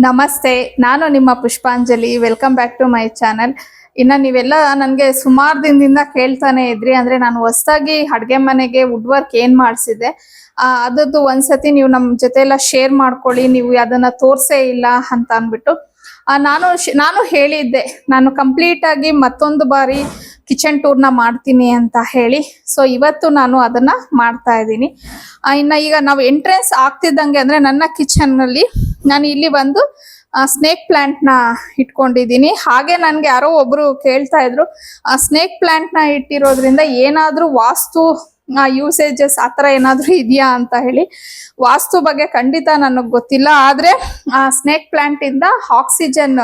ನಮಸ್ತೆ, ನಾನು ನಿಮ್ಮ Pushpanjali. Welcome back to my channel. ನೀವೆಲ್ಲ ನನಗೆ ಸುಮಾರು ದಿನದಿಂದ ಕೇಳ್ತಾನೆ ಇದ್ರಿ. ಅಂದ್ರೆ ನಾನು ಹೊಸದಾಗಿ ಅಡುಗೆ ಮನೆಗೆ ವುಡ್ ವರ್ಕ್ ಏನ್ ಮಾಡಿಸಿದೆ, ಅದದ್ದು ಒಂದ್ಸತಿ ನೀವು ನಮ್ಮ ಜೊತೆ ಎಲ್ಲ ಶೇರ್ ಮಾಡ್ಕೊಳ್ಳಿ, ನೀವು ಅದನ್ನ ತೋರ್ಸೇ ಇಲ್ಲ ಅಂತ ಅಂದ್ಬಿಟ್ಟು ನಾನು ಹೇಳಿದ್ದೆ, ನಾನು ಕಂಪ್ಲೀಟ್ ಆಗಿ ಮತ್ತೊಂದು ಬಾರಿ ಕಿಚನ್ ಟೂರ್ನ ಮಾಡ್ತೀನಿ ಅಂತ ಹೇಳಿ. ಸೊ ಇವತ್ತು ನಾನು ಅದನ್ನ ಮಾಡ್ತಾ ಇದ್ದೀನಿ. ಈಗ ನಾವು ಎಂಟ್ರೆನ್ಸ್ ಆಗ್ತಿದ್ದಂಗೆ ಅಂದ್ರೆ ನನ್ನ ಕಿಚನ್ ನಲ್ಲಿ ನಾನು ಇಲ್ಲಿ ಒಂದು ಸ್ನೇಕ್ ಪ್ಲಾಂಟ್ ನ ಇಟ್ಕೊಂಡಿದ್ದೀನಿ. ಹಾಗೆ ನನ್ಗೆ ಯಾರೋ ಒಬ್ರು ಕೇಳ್ತಾ ಇದ್ರು, ಸ್ನೇಕ್ ಪ್ಲಾಂಟ್ ನ ಇಟ್ಟಿರೋದ್ರಿಂದ ಏನಾದ್ರೂ ವಾಸ್ತು ಯೂಸೇಜಸ್ ಆತರ ಏನಾದ್ರೂ ಇದೆಯಾ ಅಂತ ಹೇಳಿ. ವಾಸ್ತು ಬಗ್ಗೆ ಖಂಡಿತ ನನಗ್ ಗೊತ್ತಿಲ್ಲ, ಆದ್ರೆ ಸ್ನೇಕ್ ಪ್ಲಾಂಟ್ ಇಂದ ಆಕ್ಸಿಜನ್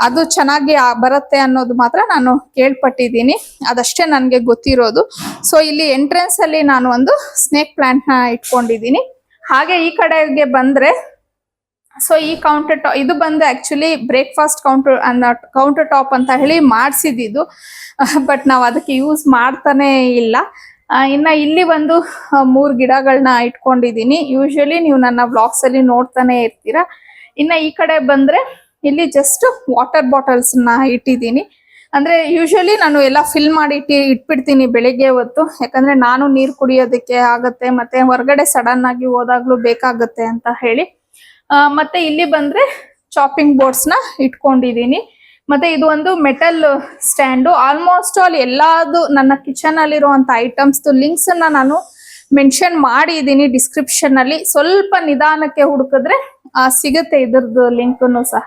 ಅದು ಚೆನ್ನಾಗಿ ಬರುತ್ತೆ ಅನ್ನೋದು ಮಾತ್ರ ನಾನು ಕೇಳ್ಪಟ್ಟಿದ್ದೀನಿ. ಅದಷ್ಟೇ ನನ್ಗೆ ಗೊತ್ತಿರೋದು. ಸೊ ಇಲ್ಲಿ ಎಂಟ್ರೆನ್ಸ್ ಅಲ್ಲಿ ನಾನು ಒಂದು ಸ್ನೇಕ್ ಪ್ಲಾಂಟ್ ನ ಇಟ್ಕೊಂಡಿದ್ದೀನಿ. ಹಾಗೆ ಈ ಕಡೆಗೆ ಬಂದ್ರೆ, ಸೊ ಈ ಕೌಂಟರ್ ಟಾಪ್ ಇದು ಬಂದು ಆಕ್ಚುಲಿ ಬ್ರೇಕ್ಫಾಸ್ಟ್ ಕೌಂಟರ್ ಟಾಪ್ ಅಂತ ಹೇಳಿ ಮಾಡಿಸಿದ್ದು, ಬಟ್ ನಾವು ಅದಕ್ಕೆ ಯೂಸ್ ಮಾಡ್ತಾನೆ ಇಲ್ಲ. ಇಲ್ಲಿ ಒಂದು 3 ಗಿಡಗಳನ್ನ ಇಟ್ಕೊಂಡಿದ್ದೀನಿ. ಯೂಶಲಿ ನೀವು ನನ್ನ ವ್ಲಾಗ್ಸ್ ಅಲ್ಲಿ ನೋಡ್ತಾನೆ ಇರ್ತೀರಾ. ಈ ಕಡೆ ಬಂದ್ರೆ ಇಲ್ಲಿ ಜಸ್ಟ್ ವಾಟರ್ ಬಾಟಲ್ಸ್ ನ ಇಟ್ಟಿದ್ದೀನಿ. ಅಂದ್ರೆ ಯೂಶಲಿ ನಾನು ಎಲ್ಲ ಫಿಲ್ ಮಾಡಿ ಇಟ್ಬಿಡ್ತೀನಿ ಬೆಳಿಗ್ಗೆ ಹೊತ್ತು, ಯಾಕಂದ್ರೆ ನಾನು ನೀರು ಕುಡಿಯೋದಕ್ಕೆ ಆಗತ್ತೆ, ಮತ್ತೆ ಹೊರಗಡೆ ಸಡನ್ ಆಗಿ ಹೋದಾಗ್ಲೂ ಬೇಕಾಗತ್ತೆ ಅಂತ ಹೇಳಿ. ಮತ್ತೆ ಇಲ್ಲಿ ಬಂದ್ರೆ ಚಾಪಿಂಗ್ ಬೋರ್ಡ್ಸ್ ನ ಇಟ್ಕೊಂಡಿದ್ದೀನಿ. ಮತ್ತೆ ಇದು ಒಂದು ಮೆಟಲ್ ಸ್ಟ್ಯಾಂಡು. ಆಲ್ಮೋಸ್ಟ್ ಆಲ್ ಎಲ್ಲಾದು ನನ್ನ ಕಿಚನ್ ಅಲ್ಲಿರುವಂತ ಐಟಮ್ಸ್ ಲಿಂಕ್ಸ್ ಅನ್ನ ನಾನು ಮೆನ್ಷನ್ ಮಾಡಿದ್ದೀನಿ ಡಿಸ್ಕ್ರಿಪ್ಷನ್ ಅಲ್ಲಿ. ಸ್ವಲ್ಪ ನಿಧಾನಕ್ಕೆ ಹುಡುಕಿದ್ರೆ ಸಿಗುತ್ತೆ ಇದ್ರದ್ದು ಲಿಂಕ್ ಸಹ.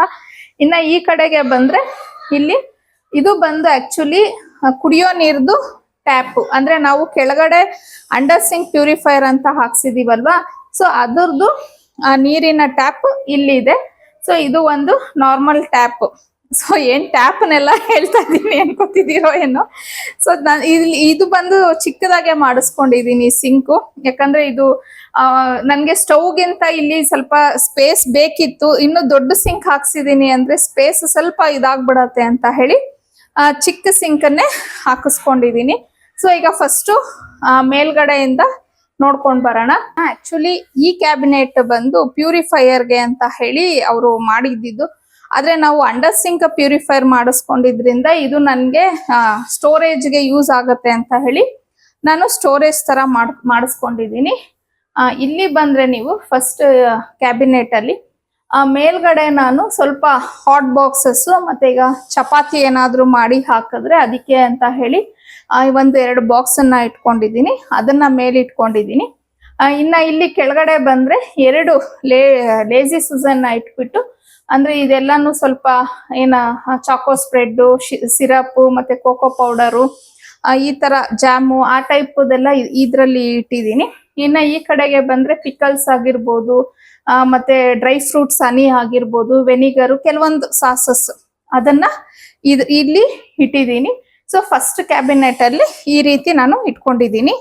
ಈ ಕಡೆಗೆ ಬಂದ್ರೆ ಇಲ್ಲಿ ಇದು ಬಂದು ಆಕ್ಚುಲಿ ಕುಡಿಯೋ ನೀರ್ದು ಟ್ಯಾಪ್. ಅಂದ್ರೆ ನಾವು ಕೆಳಗಡೆ ಅಂಡರ್ ಸಿಂಕ್ ಪ್ಯೂರಿಫೈಯರ್ ಅಂತ ಹಾಕ್ಸಿದೀವಲ್ವಾ, ಸೊ ಅದರದ್ದು ನೀರಿನ ಟ್ಯಾಪ್ ಇಲ್ಲಿದೆ. ಸೊ ಇದು ಒಂದು ನಾರ್ಮಲ್ ಟ್ಯಾಪ್. ಸೊ ಏನ್ ಟ್ಯಾಪ್ನೆಲ್ಲ ಹೇಳ್ತಾ ಇದ್ದೀನಿ ಅನ್ಕೋತಿದ್ದೀರೋ ಏನೋ. ಸೊ ಇದು ಬಂದು ಚಿಕ್ಕದಾಗೆ ಮಾಡಿಸ್ಕೊಂಡಿದೀನಿ ಸಿಂಕು, ಯಾಕಂದ್ರೆ ಇದು ನನ್ಗೆ ಸ್ಟವ್ಗಿಂತ ಇಲ್ಲಿ ಸ್ವಲ್ಪ ಸ್ಪೇಸ್ ಬೇಕಿತ್ತು. ಇನ್ನು ದೊಡ್ಡ ಸಿಂಕ್ ಹಾಕ್ಸಿದೀನಿ ಅಂದ್ರೆ ಸ್ಪೇಸ್ ಸ್ವಲ್ಪ ಇದಾಗ್ಬಿಡತ್ತೆ ಅಂತ ಹೇಳಿ ಚಿಕ್ಕ ಸಿಂಕ್ ಅನ್ನೇ ಹಾಕಿಸ್ಕೊಂಡಿದೀನಿ. ಸೊ ಈಗ ಫಸ್ಟ್ ಮೇಲ್ಗಡೆಯಿಂದ ನೋಡ್ಕೊಂಡ್ ಬರೋಣ. ಆಕ್ಚುಲಿ ಈ ಕ್ಯಾಬಿನೆಟ್ ಬಂದು ಪ್ಯೂರಿಫೈಯರ್ಗೆ ಅಂತ ಹೇಳಿ ಅವರು ಮಾಡಿದ್ದು. ಆದ್ರೆ ನಾವು ಅಂಡರ್ ಸಿಂಕ್ ಪ್ಯೂರಿಫೈಯರ್ ಮಾಡಿಸ್ಕೊಂಡಿದ್ರಿಂದ ಇದು ನನ್ಗೆ ಸ್ಟೋರೇಜ್ಗೆ ಯೂಸ್ ಆಗತ್ತೆ ಅಂತ ಹೇಳಿ ನಾನು ಸ್ಟೋರೇಜ್ ತರ ಮಾಡಿಸ್ಕೊಂಡಿದ್ದೀನಿ. ಇಲ್ಲಿ ಬಂದ್ರೆ ನೀವು ಫಸ್ಟ್ ಕ್ಯಾಬಿನೆಟ್ ಅಲ್ಲಿ ಮೇಲ್ಗಡೆ ನಾನು ಸ್ವಲ್ಪ ಹಾಟ್ ಬಾಕ್ಸಸ್, ಮತ್ತೆ ಈಗ ಚಪಾತಿ ಏನಾದ್ರೂ ಮಾಡಿ ಹಾಕಿದ್ರೆ ಅದಕ್ಕೆ ಅಂತ ಹೇಳಿ 1-2 ಬಾಕ್ಸ್ ಅನ್ನ ಇಟ್ಕೊಂಡಿದ್ದೀನಿ, ಅದನ್ನ ಮೇಲೆ ಇಟ್ಕೊಂಡಿದ್ದೀನಿ. ಇಲ್ಲಿ ಕೆಳಗಡೆ ಬಂದ್ರೆ 2 ಲೇಜಿ ಸುಸನ್ನ ಇಟ್ಬಿಟ್ಟು, ಅಂದ್ರೆ ಇದೆಲ್ಲಾನು ಸ್ವಲ್ಪ ಚಾಕೋ ಸ್ಪ್ರೆಡ್, ಸಿರಪ್ ಮತ್ತೆ ಕೋಕೋ ಪೌಡರು, ಈ ತರ ಜಾಮು ಆ ಟೈಪ್ದೆಲ್ಲ ಇದ್ರಲ್ಲಿ ಇಟ್ಟಿದ್ದೀನಿ. ಈ ಕಡೆಗೆ ಬಂದ್ರೆ ಪಿಕಲ್ಸ್ ಆಗಿರ್ಬೋದು, ಮತ್ತೆ ಡ್ರೈ ಫ್ರೂಟ್ಸ್ ಹನಿ ಆಗಿರ್ಬೋದು, ವೆನಿಗರು, ಕೆಲವೊಂದು ಸಾಸಸ್ ಅದನ್ನ ಇಲ್ಲಿ ಇಟ್ಟಿದ್ದೀನಿ. ಸೊ ಫಸ್ಟ್ ಕ್ಯಾಬಿನೆಟ್ ಅಲ್ಲಿ ಈ ರೀತಿ ನಾನು ಇಟ್ಕೊಂಡಿದ್ದೀನಿ.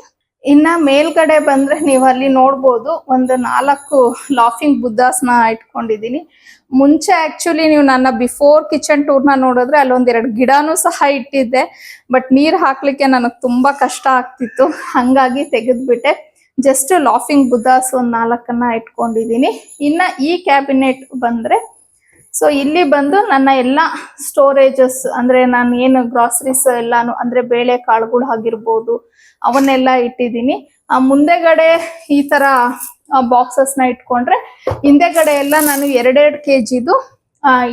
ಮೇಲ್ಗಡೆ ಬಂದ್ರೆ ನೀವು ಅಲ್ಲಿ ನೋಡ್ಬೋದು ಒಂದು 4 ಲಾಫಿಂಗ್ ಬುದ್ಧಾಸ್ನ ಇಟ್ಕೊಂಡಿದ್ದೀನಿ. ಮುಂಚೆ ಆಕ್ಚುಲಿ ನೀವು ನನ್ನ ಬಿಫೋರ್ ಕಿಚನ್ ಟೂರ್ನ ನೋಡಿದ್ರೆ ಅಲ್ಲೊಂದ್ 2 ಗಿಡನೂ ಸಹ ಇಟ್ಟಿದ್ದೆ, ಬಟ್ ನೀರ್ ಹಾಕ್ಲಿಕ್ಕೆ ನನಗೆ ತುಂಬಾ ಕಷ್ಟ ಆಗ್ತಿತ್ತು, ಹಂಗಾಗಿ ತೆಗೆದ್ಬಿಟ್ಟೆ. ಜಸ್ಟ್ ಲಾಫಿಂಗ್ ಬುದ್ಧಾಸ್ ಒಂದು 4 ಇಟ್ಕೊಂಡಿದ್ದೀನಿ. ಈ ಕ್ಯಾಬಿನೆಟ್ ಬಂದ್ರೆ, ಸೊ ಇಲ್ಲಿ ಬಂದು ನನ್ನ ಎಲ್ಲ ಸ್ಟೋರೇಜಸ್, ಅಂದ್ರೆ ನಾನು ಏನು ಗ್ರಾಸರೀಸ್ ಎಲ್ಲಾನು, ಅಂದ್ರೆ ಬೇಳೆ ಕಾಳುಗಳು ಆಗಿರ್ಬೋದು ಅವನ್ನೆಲ್ಲ ಇಟ್ಟಿದ್ದೀನಿ. ಮುಂದೆಗಡೆ ಈ ತರ ಬಾಕ್ಸಸ್ ನ ಇಟ್ಕೊಂಡ್ರೆ, ಹಿಂದೆಗಡೆ ಎಲ್ಲ ನಾನು 2-2 kgದು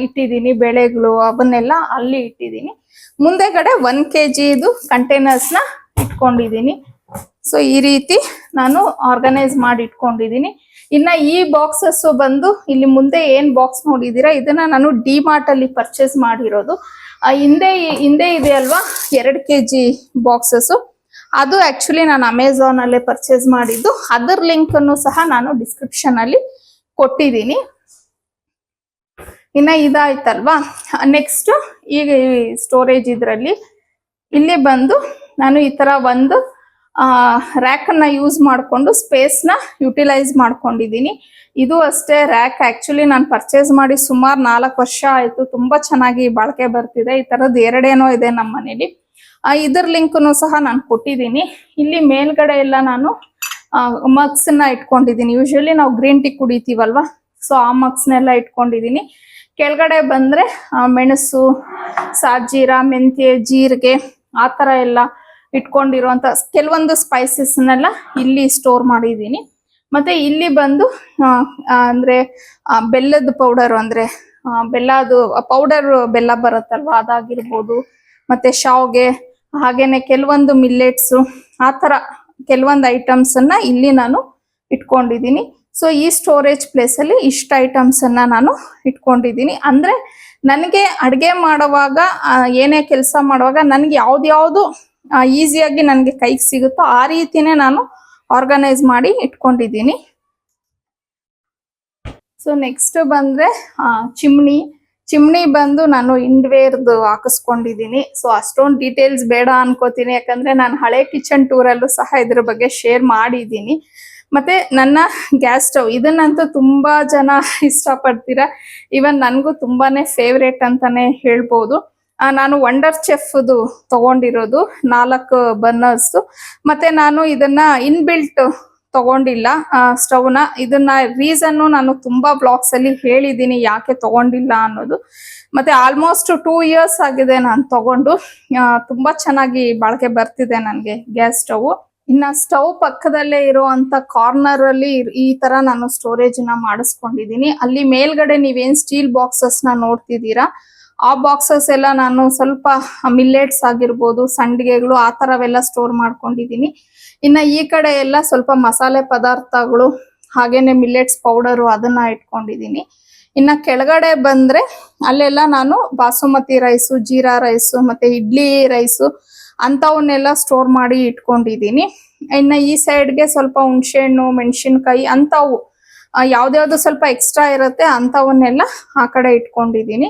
ಇಟ್ಟಿದ್ದೀನಿ ಬೇಳೆಗಳು, ಅವನ್ನೆಲ್ಲ ಅಲ್ಲಿ ಇಟ್ಟಿದ್ದೀನಿ. ಮುಂದೆಗಡೆ 1 kgದು ಕಂಟೈನರ್ಸ್ ನ ಇಟ್ಕೊಂಡಿದ್ದೀನಿ. ಸೊ ಈ ರೀತಿ ನಾನು ಆರ್ಗನೈಸ್ ಮಾಡಿ ಇಟ್ಕೊಂಡಿದ್ದೀನಿ. ಈ ಬಾಕ್ಸಸ್ ಬಂದು ಇಲ್ಲಿ ಮುಂದೆ ಏನ್ ಬಾಕ್ಸ್ ನೋಡಿದೀರಾ, ಇದನ್ನ ನಾನು ಡಿಮಾರ್ಟ್ ಅಲ್ಲಿ ಪರ್ಚೇಸ್ ಮಾಡಿರೋದು. ಹಿಂದೆ ಇದೆ ಅಲ್ವಾ 2 kg ಬಾಕ್ಸಸ್, ಅದು ಆಕ್ಚುಲಿ ನಾನು ಅಮೆಝಾನ್ ಅಲ್ಲೇ ಪರ್ಚೇಸ್ ಮಾಡಿದ್ದು. ಅದರ ಲಿಂಕ್ ಅನ್ನು ಸಹ ನಾನು ಡಿಸ್ಕ್ರಿಪ್ಷನ್ ಅಲ್ಲಿ ಕೊಟ್ಟಿದ್ದೀನಿ. ಇದಾಯ್ತಲ್ವಾ, ನೆಕ್ಸ್ಟ್ ಈಗ ಸ್ಟೋರೇಜ್ ಇದ್ರಲ್ಲಿ ಇಲ್ಲಿ ಬಂದು ನಾನು ಈ ತರ ಒಂದು ರ್ಯಾಕ್ ಅನ್ನ ಯೂಸ್ ಮಾಡಿಕೊಂಡು ಸ್ಪೇಸ್ ನ ಯುಟಿಲೈಸ್ ಮಾಡ್ಕೊಂಡಿದ್ದೀನಿ. ಇದು ಅಷ್ಟೇ ರ್ಯಾಕ್ ಆಕ್ಚುಲಿ ನಾನು ಪರ್ಚೇಸ್ ಮಾಡಿ ಸುಮಾರು 4 ವರ್ಷ ಆಯ್ತು, ತುಂಬಾ ಚೆನ್ನಾಗಿ ಬಾಳಿಕೆ ಬರ್ತಿದೆ. ಈ ತರದ್ 2 ಇದೆ ನಮ್ಮ ಮನೇಲಿ. ಇದರ ಲಿಂಕ್ನು ಸಹ ನಾನು ಕೊಟ್ಟಿದ್ದೀನಿ. ಇಲ್ಲಿ ಮೇಲ್ಗಡೆ ಎಲ್ಲ ನಾನು ಮಗ್ಸ್ ನ ಇಟ್ಕೊಂಡಿದ್ದೀನಿ. ಯೂಶಲಿ ನಾವು ಗ್ರೀನ್ ಟೀ ಕುಡಿತೀವಲ್ವಾ, ಸೊ ಆ ಮಗ್ಸ್ನೆಲ್ಲ ಇಟ್ಕೊಂಡಿದ್ದೀನಿ. ಕೆಳಗಡೆ ಬಂದ್ರೆ ಮೆಣಸು, ಸಾಜೀರ, ಮೆಂತ್ಯ, ಜೀರಿಗೆ ಆ ತರ ಎಲ್ಲ ಇಟ್ಕೊಂಡಿರುವಂತ ಕೆಲವೊಂದು ಸ್ಪೈಸಸ್ನೆಲ್ಲ ಇಲ್ಲಿ ಸ್ಟೋರ್ ಮಾಡಿದ್ದೀನಿ. ಮತ್ತೆ ಇಲ್ಲಿ ಬಂದು ಅಂದ್ರೆ ಬೆಲ್ಲದ ಪೌಡರ್, ಅಂದ್ರೆ ಬೆಲ್ಲದು ಪೌಡರ್ ಬೆಲ್ಲ ಬರುತ್ತಲ್ವಾ ಅದಾಗಿರ್ಬೋದು, ಮತ್ತೆ ಶಾವ್ಗೆ, ಹಾಗೇನೆ ಕೆಲವೊಂದು ಮಿಲ್ಲೆಟ್ಸ್, ಆ ತರ ಕೆಲವೊಂದು ಐಟಮ್ಸ್ ಅನ್ನ ಇಲ್ಲಿ ನಾನು ಇಟ್ಕೊಂಡಿದ್ದೀನಿ. ಸೊ ಈ ಸ್ಟೋರೇಜ್ ಪ್ಲೇಸ್ ಅಲ್ಲಿ ಇಷ್ಟ ಐಟಮ್ಸ್ ಅನ್ನ ನಾನು ಇಟ್ಕೊಂಡಿದ್ದೀನಿ. ಅಂದ್ರೆ ನನಗೆ ಅಡ್ಗೆ ಮಾಡುವಾಗ ಏನೇ ಕೆಲಸ ಮಾಡುವಾಗ ನನ್ಗೆ ಯಾವ್ದು ಈಸಿಯಾಗಿ ನನ್ಗೆ ಕೈಗೆ ಸಿಗುತ್ತೋ ಆ ರೀತಿನೇ ನಾನು ಆರ್ಗನೈಸ್ ಮಾಡಿ ಇಟ್ಕೊಂಡಿದ್ದೀನಿ. ಸೊ ನೆಕ್ಸ್ಟ್ ಬಂದ್ರೆ ಚಿಮ್ನಿ ಬಂದು ನಾನು ಇಂಡ್ವೇರ್ದು ಹಾಕಿಸ್ಕೊಂಡಿದ್ದೀನಿ. ಸೊ ಅಷ್ಟೊಂದು ಡೀಟೇಲ್ಸ್ ಬೇಡ ಅನ್ಕೋತೀನಿ, ಯಾಕಂದ್ರೆ ನಾನು ಹಳೆ ಕಿಚನ್ ಟೂರಲ್ಲೂ ಸಹ ಇದ್ರ ಬಗ್ಗೆ ಶೇರ್ ಮಾಡಿದ್ದೀನಿ. ಮತ್ತೆ ನನ್ನ ಗ್ಯಾಸ್ ಸ್ಟವ್ ಇದನ್ನಂತೂ ತುಂಬಾ ಜನ ಇಷ್ಟಪಡ್ತೀರಾ. ಇವನ್ ನನ್ಗೂ ತುಂಬಾನೇ ಫೇವ್ರೇಟ್ ಅಂತಾನೆ ಹೇಳ್ಬೋದು. ನಾನು ವಂಡರ್ ಚೆಫ್ದು ತಗೊಂಡಿರೋದು 4 ಬರ್ನರ್ಸ್. ಮತ್ತೆ ನಾನು ಇದನ್ನ ಇನ್ಬಿಲ್ಟ್ ತಗೊಂಡಿಲ್ಲ ಸ್ಟವ್ನ. ಇದನ್ನ ರೀಸನ್ ನಾನು ತುಂಬಾ ಬ್ಲಾಗ್ಸ್ ಅಲ್ಲಿ ಹೇಳಿದ್ದೀನಿ ಯಾಕೆ ತಗೊಂಡಿಲ್ಲ ಅನ್ನೋದು. ಮತ್ತೆ ಆಲ್ಮೋಸ್ಟ್ 2 years ಆಗಿದೆ ನಾನು ತಗೊಂಡು. ತುಂಬಾ ಚೆನ್ನಾಗಿ ಬಾಳಿಕೆ ಬರ್ತಿದೆ ನನ್ಗೆ ಗ್ಯಾಸ್ ಸ್ಟವ್. ಇನ್ನ ಸ್ಟವ್ ಪಕ್ಕದಲ್ಲೇ ಇರುವಂತ ಕಾರ್ನರ್ ಅಲ್ಲಿ ಈ ತರ ನಾನು ಸ್ಟೋರೇಜ್ ನ ಮಾಡಿಸ್ಕೊಂಡಿದ್ದೀನಿ. ಅಲ್ಲಿ ಮೇಲ್ಗಡೆ ನೀವೇನ್ ಸ್ಟೀಲ್ ಬಾಕ್ಸಸ್ ನ ನೋಡ್ತಿದ್ದೀರಾ, ಆ ಬಾಕ್ಸಸ್ ಎಲ್ಲ ನಾನು ಸ್ವಲ್ಪ ಮಿಲ್ಲೆಟ್ಸ್ ಆಗಿರ್ಬೋದು, ಸಂಡಿಗೆಗಳು, ಆ ತರವೆಲ್ಲ ಸ್ಟೋರ್ ಮಾಡ್ಕೊಂಡಿದ್ದೀನಿ. ಇನ್ನ ಈ ಕಡೆ ಎಲ್ಲ ಸ್ವಲ್ಪ ಮಸಾಲೆ ಪದಾರ್ಥಗಳು, ಹಾಗೇನೆ ಮಿಲ್ಲೆಟ್ಸ್ ಪೌಡರು ಅದನ್ನ ಇಟ್ಕೊಂಡಿದ್ದೀನಿ. ಇನ್ನ ಕೆಳಗಡೆ ಬಂದ್ರೆ ಅಲ್ಲೆಲ್ಲ ನಾನು ಬಾಸುಮತಿ ರೈಸು, ಜೀರಾ ರೈಸು, ಮತ್ತೆ ಇಡ್ಲಿ ರೈಸು ಅಂತವನ್ನೆಲ್ಲ ಸ್ಟೋರ್ ಮಾಡಿ ಇಟ್ಕೊಂಡಿದ್ದೀನಿ. ಇನ್ನ ಈ ಸೈಡ್ಗೆ ಸ್ವಲ್ಪ ಹುಣಸೆ ಹಣ್ಣು, ಮೆಣಸಿನ್ಕಾಯಿ ಅಂತವು ಯಾವ್ದ್ಯಾವ್ದು ಸ್ವಲ್ಪ ಎಕ್ಸ್ಟ್ರಾ ಇರುತ್ತೆ ಅಂತವನ್ನೆಲ್ಲ ಆ ಕಡೆ ಇಟ್ಕೊಂಡಿದ್ದೀನಿ.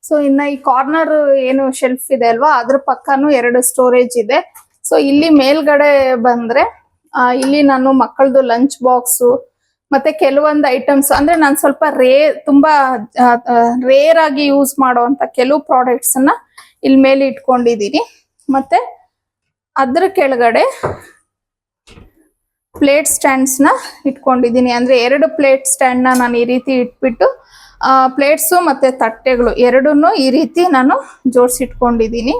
ಸೊ ಇನ್ನ ಈ ಕಾರ್ನರ್ ಏನು ಶೆಲ್ಫ್ ಇದೆ ಅಲ್ವಾ, ಅದ್ರ ಪಕ್ಕನೂ 2 ಸ್ಟೋರೇಜ್ ಇದೆ. ಸೊ ಇಲ್ಲಿ ಮೇಲ್ಗಡೆ ಬಂದ್ರೆ ಇಲ್ಲಿ ನಾನು ಮಕ್ಕಳದು ಲಂಚ್ ಬಾಕ್ಸು, ಮತ್ತೆ ಕೆಲವೊಂದು ಐಟಮ್ಸ್, ಅಂದ್ರೆ ನಾನು ಸ್ವಲ್ಪ ತುಂಬಾ ರೇರ್ ಆಗಿ ಯೂಸ್ ಮಾಡುವಂತ ಕೆಲವು ಪ್ರಾಡಕ್ಟ್ಸ್ ಅನ್ನ ಇಲ್ಲಿ ಮೇಲೆ ಇಟ್ಕೊಂಡಿದ್ದೀನಿ. ಮತ್ತೆ ಅದ್ರ ಕೆಳಗಡೆ ಪ್ಲೇಟ್ ಸ್ಟ್ಯಾಂಡ್ಸ್ ನ ಇಟ್ಕೊಂಡಿದ್ದೀನಿ. ಅಂದ್ರೆ 2 ಪ್ಲೇಟ್ ಸ್ಟ್ಯಾಂಡ್ ನ ನಾನು ಈ ರೀತಿ ಇಟ್ಬಿಟ್ಟು ಪ್ಲೇಟ್ಸು ಮತ್ತೆ ತಟ್ಟೆಗಳು ಎರಡನ್ನೂ ಈ ರೀತಿ ನಾನು ಜೋಡಿಸಿಟ್ಕೊಂಡಿದ್ದೀನಿ.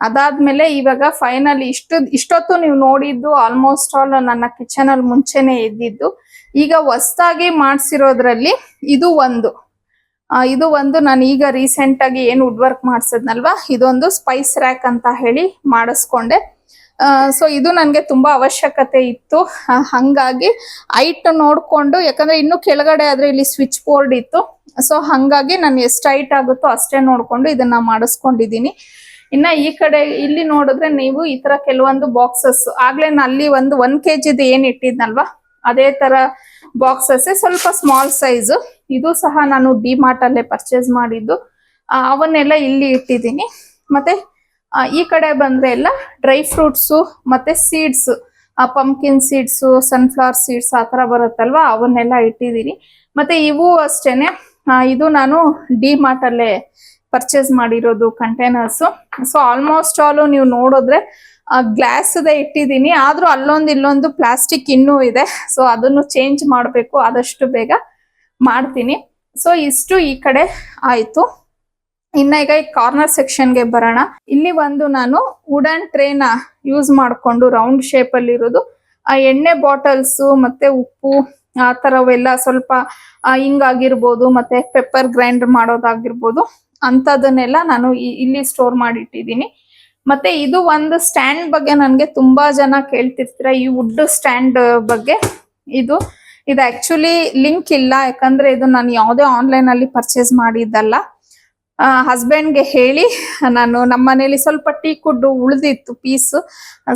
ಅದಾದ್ಮೇಲೆ ಇವಾಗ ಫೈನಲ್ ಇಷ್ಟೊತ್ತು ನೀವು ನೋಡಿದ್ದು ಆಲ್ಮೋಸ್ಟ್ ಆಲ್ ನನ್ನ ಕಿಚನ್ ಅಲ್ಲಿ ಮುಂಚೆನೆ ಇದ್ದಿದ್ದು. ಈಗ ಹೊಸದಾಗಿ ಮಾಡ್ಸಿರೋದ್ರಲ್ಲಿ ಇದು ಒಂದು ನಾನು ಈಗ ರೀಸೆಂಟ್ ಆಗಿ ಏನು ವುಡ್ ವರ್ಕ್ ಮಾಡ್ಸದ್ನಲ್ವಾ, ಇದೊಂದು ಸ್ಪೈಸ್ ರ್ಯಾಕ್ ಅಂತ ಹೇಳಿ ಮಾಡಿಸ್ಕೊಂಡೆ. ಸೊ ಇದು ನನಗೆ ತುಂಬಾ ಅವಶ್ಯಕತೆ ಇತ್ತು. ಹಂಗಾಗಿ ಹೈಟ್ ನೋಡ್ಕೊಂಡು, ಯಾಕಂದ್ರೆ ಇನ್ನು ಕೆಳಗಡೆ ಆದ್ರೆ ಇಲ್ಲಿ ಸ್ವಿಚ್ ಬೋರ್ಡ್ ಇತ್ತು. ಸೊ ಹಂಗಾಗಿ ನಾನು ಎಷ್ಟು ಹೈಟ್ ಆಗುತ್ತೋ ಅಷ್ಟೇ ನೋಡ್ಕೊಂಡು ಇದನ್ನ ಮಾಡಿಸ್ಕೊಂಡಿದ್ದೀನಿ. ಇನ್ನ ಈ ಕಡೆ ಇಲ್ಲಿ ನೋಡಿದ್ರೆ ನೀವು ಈ ತರ ಕೆಲವೊಂದು ಬಾಕ್ಸಸ್, ಆಗ್ಲೇ ಅಲ್ಲಿ ಒಂದು 1 kg ಏನ್ ಇಟ್ಟಿದ್ನಲ್ವಾ ಅದೇ ತರ ಬಾಕ್ಸಸ್, ಸ್ವಲ್ಪ ಸ್ಮಾಲ್ ಸೈಜ್. ಇದು ಸಹ ನಾನು ಡಿಮಾರ್ಟ್ ಅಲ್ಲೇ ಪರ್ಚೇಸ್ ಮಾಡಿದ್ದು. ಅವನ್ನೆಲ್ಲ ಇಲ್ಲಿ ಇಟ್ಟಿದ್ದೀನಿ. ಮತ್ತೆ ಈ ಕಡೆ ಬಂದ್ರೆ ಎಲ್ಲ ಡ್ರೈ ಫ್ರೂಟ್ಸು ಮತ್ತೆ seeds, pumpkin seeds, sunflower seeds ಆ ತರ ಬರುತ್ತಲ್ವಾ, ಅವನ್ನೆಲ್ಲ ಇಟ್ಟಿದ್ದೀನಿ. ಮತ್ತೆ ಇವು ಅಷ್ಟೇನೆ, ಇದು ನಾನು ಡಿಮಾರ್ಟ್ ಅಲ್ಲೇ ಪರ್ಚೇಸ್ ಮಾಡಿರೋದು ಕಂಟೈನರ್ಸ್. ಸೊ ಆಲ್ಮೋಸ್ಟ್ ಆಲ್ ನೀವು ನೋಡಿದ್ರೆ ಗ್ಲಾಸ್ದೇ ಇಟ್ಟಿದ್ದೀನಿ, ಆದ್ರೂ ಅಲ್ಲೊಂದು ಇಲ್ಲೊಂದು ಪ್ಲಾಸ್ಟಿಕ್ ಇನ್ನೂ ಇದೆ. ಸೊ ಅದನ್ನು ಚೇಂಜ್ ಮಾಡಬೇಕು, ಆದಷ್ಟು ಬೇಗ ಮಾಡ್ತೀನಿ. ಸೊ ಇಷ್ಟು ಈ ಕಡೆ ಆಯ್ತು. ಇನ್ನ ಈಗ ಈ ಕಾರ್ನರ್ ಸೆಕ್ಷನ್ಗೆ ಬರೋಣ. ಇಲ್ಲಿ ಒಂದು ನಾನು ವುಡನ್ ಟ್ರೇನ ಯೂಸ್ ಮಾಡಿಕೊಂಡು ರೌಂಡ್ ಶೇಪ್ ಅಲ್ಲಿ ಇರೋದು ಎಣ್ಣೆ ಬಾಟಲ್ಸ್ ಮತ್ತೆ ಉಪ್ಪು ಆ ತರವೆಲ್ಲ, ಸ್ವಲ್ಪ ಹಿಂಗಾಗಿರ್ಬೋದು, ಮತ್ತೆ ಪೆಪ್ಪರ್ ಗ್ರೈಂಡರ್ ಮಾಡೋದಾಗಿರ್ಬೋದು ಅಂತದನ್ನೆಲ್ಲ ನಾನು ಇಲ್ಲಿ ಸ್ಟೋರ್ ಮಾಡಿ ಇಟ್ಟಿದ್ದೀನಿ. ಮತ್ತೆ ಇದು ಒಂದು ಸ್ಟ್ಯಾಂಡ್ ಬಗ್ಗೆ ನನ್ಗೆ ತುಂಬಾ ಜನ ಕೇಳ್ತಿರ್ತೀರ, ಈ ವುಡ್ ಸ್ಟ್ಯಾಂಡ್ ಬಗ್ಗೆ. ಇದು ಆಕ್ಚುಲಿ ಲಿಂಕ್ ಇಲ್ಲ, ಯಾಕಂದ್ರೆ ಇದು ನಾನು ಯಾವುದೇ ಆನ್ಲೈನ್ ಅಲ್ಲಿ ಪರ್ಚೇಸ್ ಮಾಡಿದ್ದಲ್ಲ. ಹಸ್ಬೆಂಡ್ಗೆ ಹೇಳಿ ನಾನು ನಮ್ಮ ಮನೇಲಿ ಸ್ವಲ್ಪ ಟೀ ಕುಡ್ ಉಳಿದಿತ್ತು ಪೀಸ್.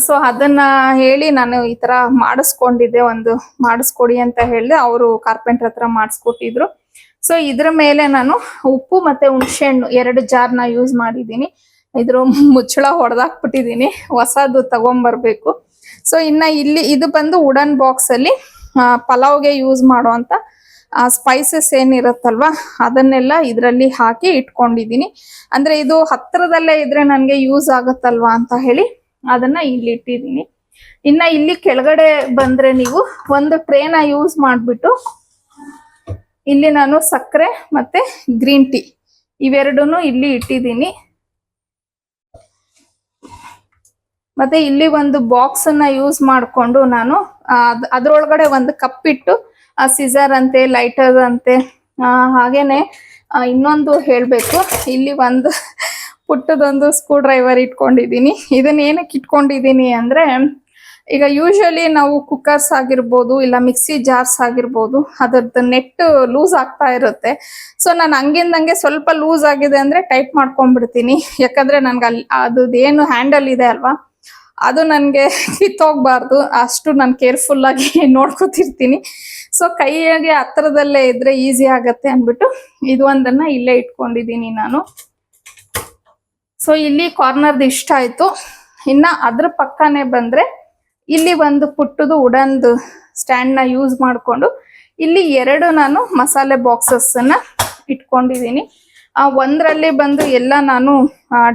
ಸೊ ಅದನ್ನ ಹೇಳಿ ನಾನು ಈ ತರ ಮಾಡಿಸ್ಕೊಂಡಿದ್ದೆ, ಒಂದು ಮಾಡಿಸ್ಕೊಡಿ ಅಂತ ಹೇಳಿದೆ. ಅವರು ಕಾರ್ಪೆಂಟರ್ ಹತ್ರ ಮಾಡಿಸ್ಕೊಟ್ಟಿದ್ರು. ಸೊ ಇದ್ರ ಮೇಲೆ ನಾನು ಉಪ್ಪು ಮತ್ತೆ ಹುಣಸೆ ಹಣ್ಣು 2 ಜಾರ್ನ ಯೂಸ್ ಮಾಡಿದ್ದೀನಿ. ಇದ್ರ ಮುಚ್ಚಳ ಹೊಡೆದಾಕ್ಬಿಟ್ಟಿದ್ದೀನಿ, ಹೊಸದು ತಗೊಂಡ್ಬರ್ಬೇಕು. ಸೊ ಇನ್ನ ಇಲ್ಲಿ ಇದು ಬಂದು ವುಡನ್ ಬಾಕ್ಸ್ ಅಲ್ಲಿ ಪಲಾವ್ಗೆ ಯೂಸ್ ಮಾಡುವಂತ ಸ್ಪೈಸಸ್ ಏನಿರುತ್ತಲ್ವಾ ಅದನ್ನೆಲ್ಲ ಇದರಲ್ಲಿ ಹಾಕಿ ಇಟ್ಕೊಂಡಿದ್ದೀನಿ. ಅಂದ್ರೆ ಇದು ಹತ್ರದಲ್ಲೇ ಇದ್ರೆ ನನ್ಗೆ ಯೂಸ್ ಆಗುತ್ತಲ್ವಾ ಅಂತ ಹೇಳಿ ಅದನ್ನ ಇಲ್ಲಿ ಇಟ್ಟಿದ್ದೀನಿ. ಇನ್ನ ಇಲ್ಲಿ ಕೆಳಗಡೆ ಬಂದ್ರೆ ನೀವು ಒಂದು ಟ್ರೇನ ಯೂಸ್ ಮಾಡ್ಬಿಟ್ಟು ಇಲ್ಲಿ ನಾನು ಸಕ್ಕರೆ ಮತ್ತೆ ಗ್ರೀನ್ ಟೀ ಇವೆರಡನ್ನು ಇಲ್ಲಿ ಇಟ್ಟಿದ್ದೀನಿ. ಮತ್ತೆ ಇಲ್ಲಿ ಒಂದು ಬಾಕ್ಸ್ ಅನ್ನ ಯೂಸ್ ಮಾಡ್ಕೊಂಡು ನಾನು ಅದ್ರೊಳಗಡೆ ಒಂದು ಕಪ್ ಇಟ್ಟು ಸಿಸರ್ ಅಂತೆ, ಲೈಟರ್ ಅಂತೆ, ಹಾಗೇನೆ ಇನ್ನೊಂದು ಹೇಳ್ಬೇಕು, ಇಲ್ಲಿ ಒಂದು ಪುಟ್ಟದೊಂದು ಸ್ಕ್ರೂ ಡ್ರೈವರ್ ಇಟ್ಕೊಂಡಿದ್ದೀನಿ. ಇದನ್ನ ಏನಕ್ಕೆ ಇಟ್ಕೊಂಡಿದ್ದೀನಿ ಅಂದ್ರೆ, ಈಗ ಯೂಶಲಿ ನಾವು ಕುಕ್ಕರ್ಸ್ ಆಗಿರ್ಬೋದು ಇಲ್ಲ ಮಿಕ್ಸಿ ಜಾರ್ಸ್ ಆಗಿರ್ಬೋದು ಅದರದ್ದು ನೆಟ್ ಲೂಸ್ ಆಗ್ತಾ ಇರುತ್ತೆ. ಸೊ ನಾನು ಹಂಗಿಂದಂಗೆ ಸ್ವಲ್ಪ ಲೂಸ್ ಆಗಿದೆ ಅಂದ್ರೆ ಟೈಟ್ ಮಾಡ್ಕೊಂಡ್ಬಿಡ್ತೀನಿ. ಯಾಕಂದ್ರೆ ನನ್ಗೆ ಅಲ್ಲಿ ಅದೇನು ಹ್ಯಾಂಡಲ್ ಇದೆ ಅಲ್ವಾ, ಅದು ನನಗೆ ಕಿತ್ತೋಗ್ಬಾರ್ದು, ಅಷ್ಟು ನಾನು ಕೇರ್ಫುಲ್ ಆಗಿ ನೋಡ್ಕೊತಿರ್ತೀನಿ. ಸೊ ಕೈಯಾಗೆ ಹತ್ರದಲ್ಲೇ ಇದ್ರೆ ಈಸಿ ಆಗತ್ತೆ ಅಂದ್ಬಿಟ್ಟು ಇದು ಒಂದನ್ನ ಇಲ್ಲೇ ಇಟ್ಕೊಂಡಿದ್ದೀನಿ ನಾನು. ಸೊ ಇಲ್ಲಿ ಕಾರ್ನರ್ದು ಇಷ್ಟ ಆಯ್ತು. ಇನ್ನ ಅದ್ರ ಪಕ್ಕನೆ ಬಂದ್ರೆ ಇಲ್ಲಿ ಒಂದು ಪುಟ್ಟದು ವುಡನ್ದು ಸ್ಟ್ಯಾಂಡ್ ನ ಯೂಸ್ ಮಾಡ್ಕೊಂಡು ಇಲ್ಲಿ ಎರಡು ನಾನು ಮಸಾಲೆ ಬಾಕ್ಸಸ್ ಅನ್ನ ಇಟ್ಕೊಂಡಿದ್ದೀನಿ. ಒಂದ್ರಲ್ಲಿ ಬಂದು ಎಲ್ಲ ನಾನು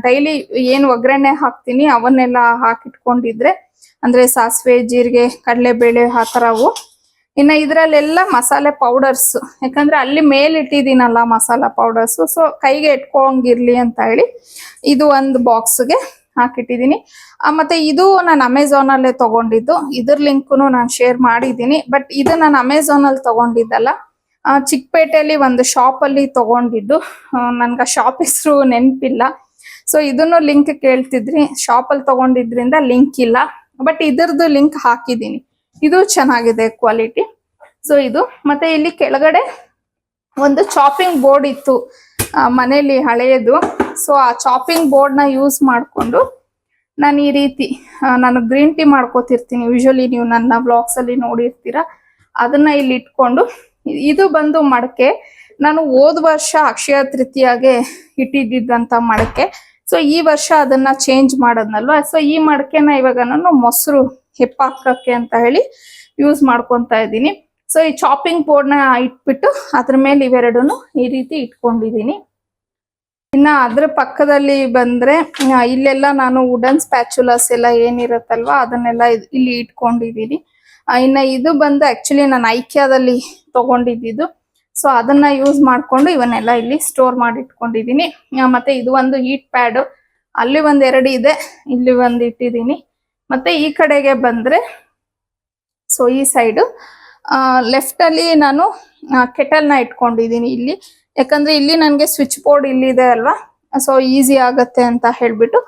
ಡೈಲಿ ಏನು ಒಗ್ಗರಣೆ ಹಾಕ್ತೀನಿ ಅವನ್ನೆಲ್ಲ ಹಾಕಿಟ್ಕೊಂಡಿದ್ರೆ, ಅಂದ್ರೆ ಸಾಸಿವೆ, ಜೀರಿಗೆ, ಕಡಲೆಬೇಳೆ ಆ ಥರವು. ಇನ್ನ ಇದ್ರಲ್ಲೆಲ್ಲ ಮಸಾಲೆ ಪೌಡರ್ಸ್, ಯಾಕಂದ್ರೆ ಅಲ್ಲಿ ಮೇಲ್ ಇಟ್ಟಿದ್ದೀನಲ್ಲ ಮಸಾಲಾ ಪೌಡರ್ಸ್, ಸೊ ಕೈಗೆ ಇಟ್ಕೊಂಗಿರ್ಲಿ ಅಂತ ಹೇಳಿ ಇದು ಒಂದು ಬಾಕ್ಸ್ಗೆ ಹಾಕಿಟ್ಟಿದ್ದೀನಿ. ಮತ್ತೆ ಇದು ನಾನು ಅಮೆಝಾನ್ ಅಲ್ಲೇ ತಗೊಂಡಿದ್ದು, ಇದ್ರ ಲಿಂಕ್ನು ನಾನು ಶೇರ್ ಮಾಡಿದ್ದೀನಿ. ಬಟ್ ಇದು ನಾನು ಅಮೆಝಾನ್ ಅಲ್ಲಿ ತಗೊಂಡಿದ್ದಲ್ಲ, ಚಿಕ್ಕಪೇಟೆಯಲ್ಲಿ ಒಂದು ಶಾಪ್ ಅಲ್ಲಿ ತಗೊಂಡಿದ್ದು. ನನ್ಗೆ ಶಾಪ್ ಹೆಸರು ನೆನಪಿಲ್ಲ. ಸೊ ಇದನ್ನು ಲಿಂಕ್ ಕೇಳ್ತಿದ್ರಿ, ಶಾಪ್ ಅಲ್ಲಿ ತಗೊಂಡಿದ್ರಿಂದ ಲಿಂಕ್ ಇಲ್ಲ, ಬಟ್ ಇದ್ರದ್ದು ಲಿಂಕ್ ಹಾಕಿದ್ದೀನಿ. ಇದು ಚೆನ್ನಾಗಿದೆ ಕ್ವಾಲಿಟಿ. ಸೊ ಇದು ಮತ್ತೆ ಇಲ್ಲಿ ಕೆಳಗಡೆ ಒಂದು ಚಾಪಿಂಗ್ ಬೋರ್ಡ್ ಇತ್ತು ಮನೇಲಿ ಹಳೆಯದು. ಸೊ ಆ ಚಾಪಿಂಗ್ ಬೋರ್ಡ್ ನ ಯೂಸ್ ಮಾಡ್ಕೊಂಡು ನಾನು ಈ ರೀತಿ ನಾನು ಗ್ರೀನ್ ಟೀ ಮಾಡ್ಕೋತಿರ್ತೀನಿ. ಯೂಶಲಿ ನೀವು ನನ್ನ ಬ್ಲಾಗ್ಸ್ ಅಲ್ಲಿ ನೋಡಿರ್ತೀರಾ. ಅದನ್ನ ಇಲ್ಲಿ ಇಟ್ಕೊಂಡು, ಇದು ಬಂದು ಮಡಕೆ, ನಾನು ಹೋದ ವರ್ಷ ಅಕ್ಷಯ ತೃತೀಯಾಗೆ ಇಟ್ಟಿದ್ದಂತ ಮಡಕೆ. ಸೊ ಈ ವರ್ಷ ಅದನ್ನ ಚೇಂಜ್ ಮಾಡದ್ನಲ್ವಾ, ಸೊ ಈ ಮಡಕೆನ ಇವಾಗ ನಾನು ಮೊಸರು ಹೆಪ್ಪಾಕಕ್ಕೆ ಅಂತ ಹೇಳಿ ಯೂಸ್ ಮಾಡ್ಕೊಂತ ಇದ್ದೀನಿ. ಸೊ ಈ ಚಾಪಿಂಗ್ ಬೋರ್ಡ್ ನ ಇಟ್ಬಿಟ್ಟು ಅದ್ರ ಮೇಲೆ ಇವೆರಡನ್ನು ಈ ರೀತಿ ಇಟ್ಕೊಂಡಿದ್ದೀನಿ. ಇನ್ನ ಅದ್ರ ಪಕ್ಕದಲ್ಲಿ ಬಂದ್ರೆ ಇಲ್ಲೆಲ್ಲ ನಾನು ವುಡನ್ ಸ್ಪ್ಯಾಚುಲಾಸ್ ಎಲ್ಲ ಏನಿರತ್ತಲ್ವಾ ಅದನ್ನೆಲ್ಲ ಇಲ್ಲಿ ಇಟ್ಕೊಂಡಿದ್ದೀನಿ. ಇನ್ನ ಇದು ಬಂದು ಆಕ್ಚುಲಿ ನಾನು ಐಕ್ಯಾದಲ್ಲಿ ತಗೊಂಡಿದ್ದು. ಸೊ ಅದನ್ನ ಯೂಸ್ ಮಾಡ್ಕೊಂಡು ಇವನ್ನೆಲ್ಲ ಇಲ್ಲಿ ಸ್ಟೋರ್ ಮಾಡಿ ಇಟ್ಕೊಂಡಿದ್ದೀನಿ. ಮತ್ತೆ ಇದು ಒಂದು ಹೀಟ್ ಪ್ಯಾಡ್, ಅಲ್ಲಿ ಒಂದೆರಡು ಇದೆ, ಇಲ್ಲಿ ಒಂದು ಇಟ್ಟಿದ್ದೀನಿ. ಮತ್ತೆ ಈ ಕಡೆಗೆ ಬಂದ್ರೆ, ಸೊ ಈ ಸೈಡ್ ಲೆಫ್ಟ್ ಅಲ್ಲಿ ನಾನು ಕೆಟಲ್ ನ ಇಟ್ಕೊಂಡಿದ್ದೀನಿ ಇಲ್ಲಿ. ಯಾಕಂದ್ರೆ ಇಲ್ಲಿ ನನಗೆ ಸ್ವಿಚ್ ಬೋರ್ಡ್ ಇಲ್ಲಿದೆ ಅಲ್ವಾ, ಸೊ ಈಸಿ ಆಗತ್ತೆ ಅಂತ ಹೇಳ್ಬಿಟ್ಟು.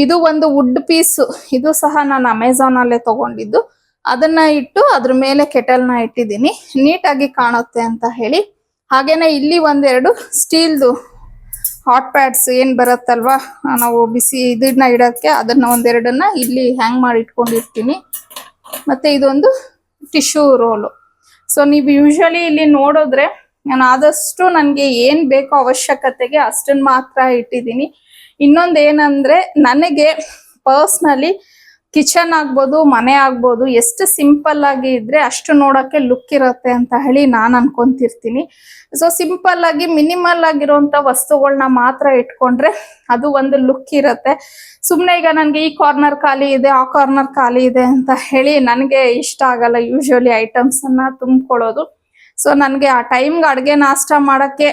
ಇದು ಒಂದು ವುಡ್ ಪೀಸ್, ಇದು ಸಹ ನಾನು ಅಮೆಝಾನ್ ಅಲ್ಲೇ ತಗೊಂಡಿದ್ದು. ಅದನ್ನ ಇಟ್ಟು ಅದ್ರ ಮೇಲೆ ಕೆಟಲ್ ನ ಇಟ್ಟಿದ್ದೀನಿ, ನೀಟಾಗಿ ಕಾಣುತ್ತೆ ಅಂತ ಹೇಳಿ. ಹಾಗೇನೆ ಇಲ್ಲಿ ಒಂದೆರಡು ಸ್ಟೀಲ್ದು ಹಾಟ್ ಪ್ಯಾಡ್ಸ್ ಏನ್ ಬರತ್ತಲ್ವಾ, ನಾವು ಬಿಸಿ ಇದನ್ನ ಇಡಕ್ಕೆ, ಅದನ್ನ ಒಂದೆರಡನ್ನ ಇಲ್ಲಿ ಹ್ಯಾಂಗ್ ಮಾಡಿ ಇಟ್ಕೊಂಡಿರ್ತೀನಿ. ಮತ್ತೆ ಇದೊಂದು ಟಿಶ್ಯೂ ರೋಲು. ಸೊ ನೀವು ಯೂಶಲಿ ಇಲ್ಲಿ ನೋಡಿದ್ರೆ ನಾನು ಆದಷ್ಟು ನನಗೆ ಏನ್ ಬೇಕೋ ಅವಶ್ಯಕತೆಗೆ ಅಷ್ಟನ್ನ ಮಾತ್ರ ಇಟ್ಟಿದ್ದೀನಿ. ಇನ್ನೊಂದು ಏನಂದ್ರೆ, ನನಗೆ ಪರ್ಸ್ನಲಿ ಕಿಚನ್ ಆಗ್ಬೋದು, ಮನೆ ಆಗ್ಬೋದು, ಎಷ್ಟು ಸಿಂಪಲ್ ಆಗಿ ಇದ್ರೆ ಅಷ್ಟು ನೋಡಕ್ಕೆ ಲುಕ್ ಇರುತ್ತೆ ಅಂತ ಹೇಳಿ ನಾನು ಅನ್ಕೊಂತಿರ್ತೀನಿ. ಸೊ ಸಿಂಪಲ್ ಆಗಿ ಮಿನಿಮಲ್ ಆಗಿರುವಂತ ವಸ್ತುಗಳನ್ನ ಮಾತ್ರ ಇಟ್ಕೊಂಡ್ರೆ ಅದು ಒಂದು ಲುಕ್ ಇರುತ್ತೆ. ಸುಮ್ನೆ ಈಗ ನನ್ಗೆ ಈ ಕಾರ್ನರ್ ಖಾಲಿ ಇದೆ, ಆ ಕಾರ್ನರ್ ಖಾಲಿ ಇದೆ ಅಂತ ಹೇಳಿ ನನಗೆ ಇಷ್ಟ ಆಗಲ್ಲ ಯೂಶಲಿ ಐಟಮ್ಸ್ ಅನ್ನ ತುಂಬಿಕೊಳ್ಳೋದು. ಸೊ ನನಗೆ ಆ ಟೈಮ್ಗೆ ಅಡ್ಗೆ ನಾಷ್ಟ ಮಾಡಕ್ಕೆ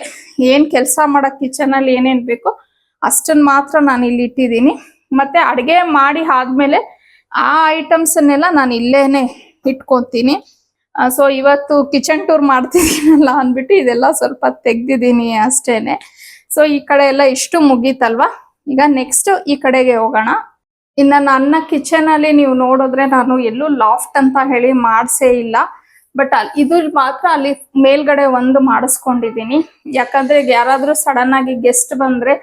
ಏನ್ ಕೆಲಸ ಮಾಡಕ್ ಕಿಚನ್ ಅಲ್ಲಿ ಏನೇನ್ ಬೇಕೋ ಅಷ್ಟನ್ನ ಮಾತ್ರ ನಾನು ಇಲ್ಲಿ ಇಟ್ಟಿದ್ದೀನಿ. ಮತ್ತೆ ಅಡ್ಗೆ ಮಾಡಿ ಆದ್ಮೇಲೆ ಆ ಐಟಮ್ಸ್ ಅನ್ನೆಲ್ಲ ನಾನು ಇಲ್ಲೇನೆ ಇಟ್ಕೊಂತೀನಿ. ಸೊ ಇವತ್ತು ಕಿಚನ್ ಟೂರ್ ಮಾಡ್ತಿದ್ದೀನಲ್ಲ ಅಂದ್ಬಿಟ್ಟು ಇದೆಲ್ಲ ಸ್ವಲ್ಪ ತೆಗ್ದಿದ್ದೀನಿ ಅಷ್ಟೇನೆ. ಸೊ ಈ ಕಡೆ ಎಲ್ಲ ಇಷ್ಟು ಮುಗೀತಲ್ವಾ, ಈಗ ನೆಕ್ಸ್ಟ್ ಈ ಕಡೆಗೆ ಹೋಗೋಣ. ಇನ್ನ ನನ್ನ ಕಿಚನ್ ಅಲ್ಲಿ ನೀವು ನೋಡಿದ್ರೆ ನಾನು ಎಲ್ಲೂ ಲಾಫ್ಟ್ ಅಂತ ಹೇಳಿ ಮಾಡ್ಸೇ ಇಲ್ಲ. ಬಟ್ ಇದು ಮಾತ್ರ ಅಲ್ಲಿ ಮೇಲ್ಗಡೆ ಒಂದು ಮಾಡಿಸ್ಕೊಂಡಿದ್ದೀನಿ. ಯಾಕಂದ್ರೆ ಯಾರಾದ್ರೂ ಸಡನ್ ಆಗಿ ಗೆಸ್ಟ್ ಬಂದ್ರೆ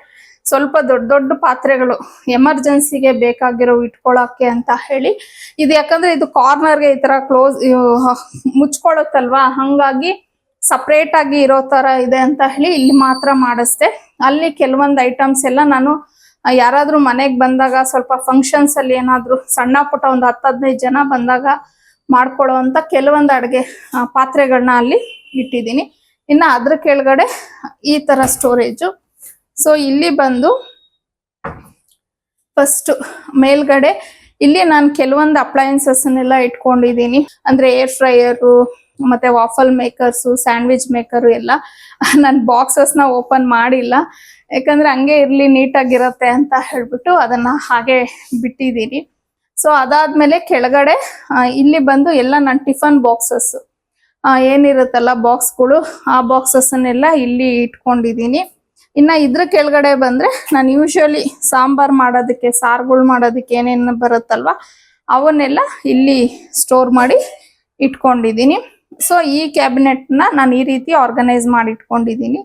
ಸ್ವಲ್ಪ ದೊಡ್ಡ ದೊಡ್ಡ ಪಾತ್ರೆಗಳು ಎಮರ್ಜೆನ್ಸಿಗೆ ಬೇಕಾಗಿರೋ ಇಟ್ಕೊಳಕ್ಕೆ ಅಂತ ಹೇಳಿ ಇದು. ಯಾಕಂದ್ರೆ ಇದು ಕಾರ್ನರ್ಗೆ ಈ ತರ ಕ್ಲೋಸ್ ಮುಚ್ಕೊಳತ್ತಲ್ವಾ, ಹಂಗಾಗಿ ಸಪ್ರೇಟ್ ಆಗಿ ಇರೋ ತರ ಇದೆ ಅಂತ ಹೇಳಿ ಇಲ್ಲಿ ಮಾತ್ರ ಮಾಡಿಸ್ದೆ. ಅಲ್ಲಿ ಕೆಲವೊಂದು ಐಟಮ್ಸ್ ಎಲ್ಲ ನಾನು ಯಾರಾದ್ರೂ ಮನೆಗೆ ಬಂದಾಗ, ಸ್ವಲ್ಪ ಫಂಕ್ಷನ್ಸ್ ಅಲ್ಲಿ ಏನಾದ್ರು ಸಣ್ಣ ಪುಟ್ಟ ಒಂದು 10-15 ಜನ ಬಂದಾಗ ಮಾಡ್ಕೊಳ್ಳೋ ಅಂತ ಕೆಲವೊಂದು ಅಡುಗೆ ಪಾತ್ರೆಗಳನ್ನ ಅಲ್ಲಿ ಇಟ್ಟಿದ್ದೀನಿ. ಇನ್ನು ಅದ್ರ ಕೆಳಗಡೆ ಈ ತರ ಸ್ಟೋರೇಜು. ಸೊ ಇಲ್ಲಿ ಬಂದು ಫಸ್ಟ್ ಮೇಲ್ಗಡೆ ಇಲ್ಲಿ ನಾನು ಕೆಲವೊಂದು ಅಪ್ಲಯನ್ಸಸ್ನೆಲ್ಲ ಇಟ್ಕೊಂಡಿದ್ದೀನಿ. ಅಂದ್ರೆ ಏರ್ ಫ್ರೈಯರು ಮತ್ತೆ ವಾಫಲ್ ಮೇಕರ್ಸು, ಸ್ಯಾಂಡ್ವಿಚ್ ಮೇಕರು ಎಲ್ಲ. ನಾನು ಬಾಕ್ಸಸ್ನ ಓಪನ್ ಮಾಡಿಲ್ಲ, ಯಾಕಂದ್ರೆ ಹಂಗೆ ಇರ್ಲಿ ನೀಟಾಗಿರತ್ತೆ ಅಂತ ಹೇಳ್ಬಿಟ್ಟು ಅದನ್ನ ಹಾಗೆ ಬಿಟ್ಟಿದ್ದೀನಿ. ಸೊ ಅದಾದ್ಮೇಲೆ ಕೆಳಗಡೆ ಇಲ್ಲಿ ಬಂದು ಎಲ್ಲ ನನ್ನ ಟಿಫನ್ ಬಾಕ್ಸಸ್ ಏನಿರುತ್ತಲ್ಲ ಬಾಕ್ಸ್ಗಳು, ಆ ಬಾಕ್ಸಸ್ನೆಲ್ಲ ಇಲ್ಲಿ ಇಟ್ಕೊಂಡಿದ್ದೀನಿ. ಇನ್ನ ಇದ್ರ ಕೆಳಗಡೆ ಬಂದ್ರೆ ನಾನು ಯೂಶಲಿ ಸಾಂಬಾರ್ ಮಾಡೋದಕ್ಕೆ, ಸಾರುಗಳು ಮಾಡೋದಕ್ಕೆ ಏನೇನು ಬರುತ್ತಲ್ವಾ ಅವನ್ನೆಲ್ಲ ಇಲ್ಲಿ ಸ್ಟೋರ್ ಮಾಡಿ ಇಟ್ಕೊಂಡಿದ್ದೀನಿ. ಸೊ ಈ ಕ್ಯಾಬಿನೆಟ್ನ ನಾನು ಈ ರೀತಿ ಆರ್ಗನೈಸ್ ಮಾಡಿ ಇಟ್ಕೊಂಡಿದ್ದೀನಿ.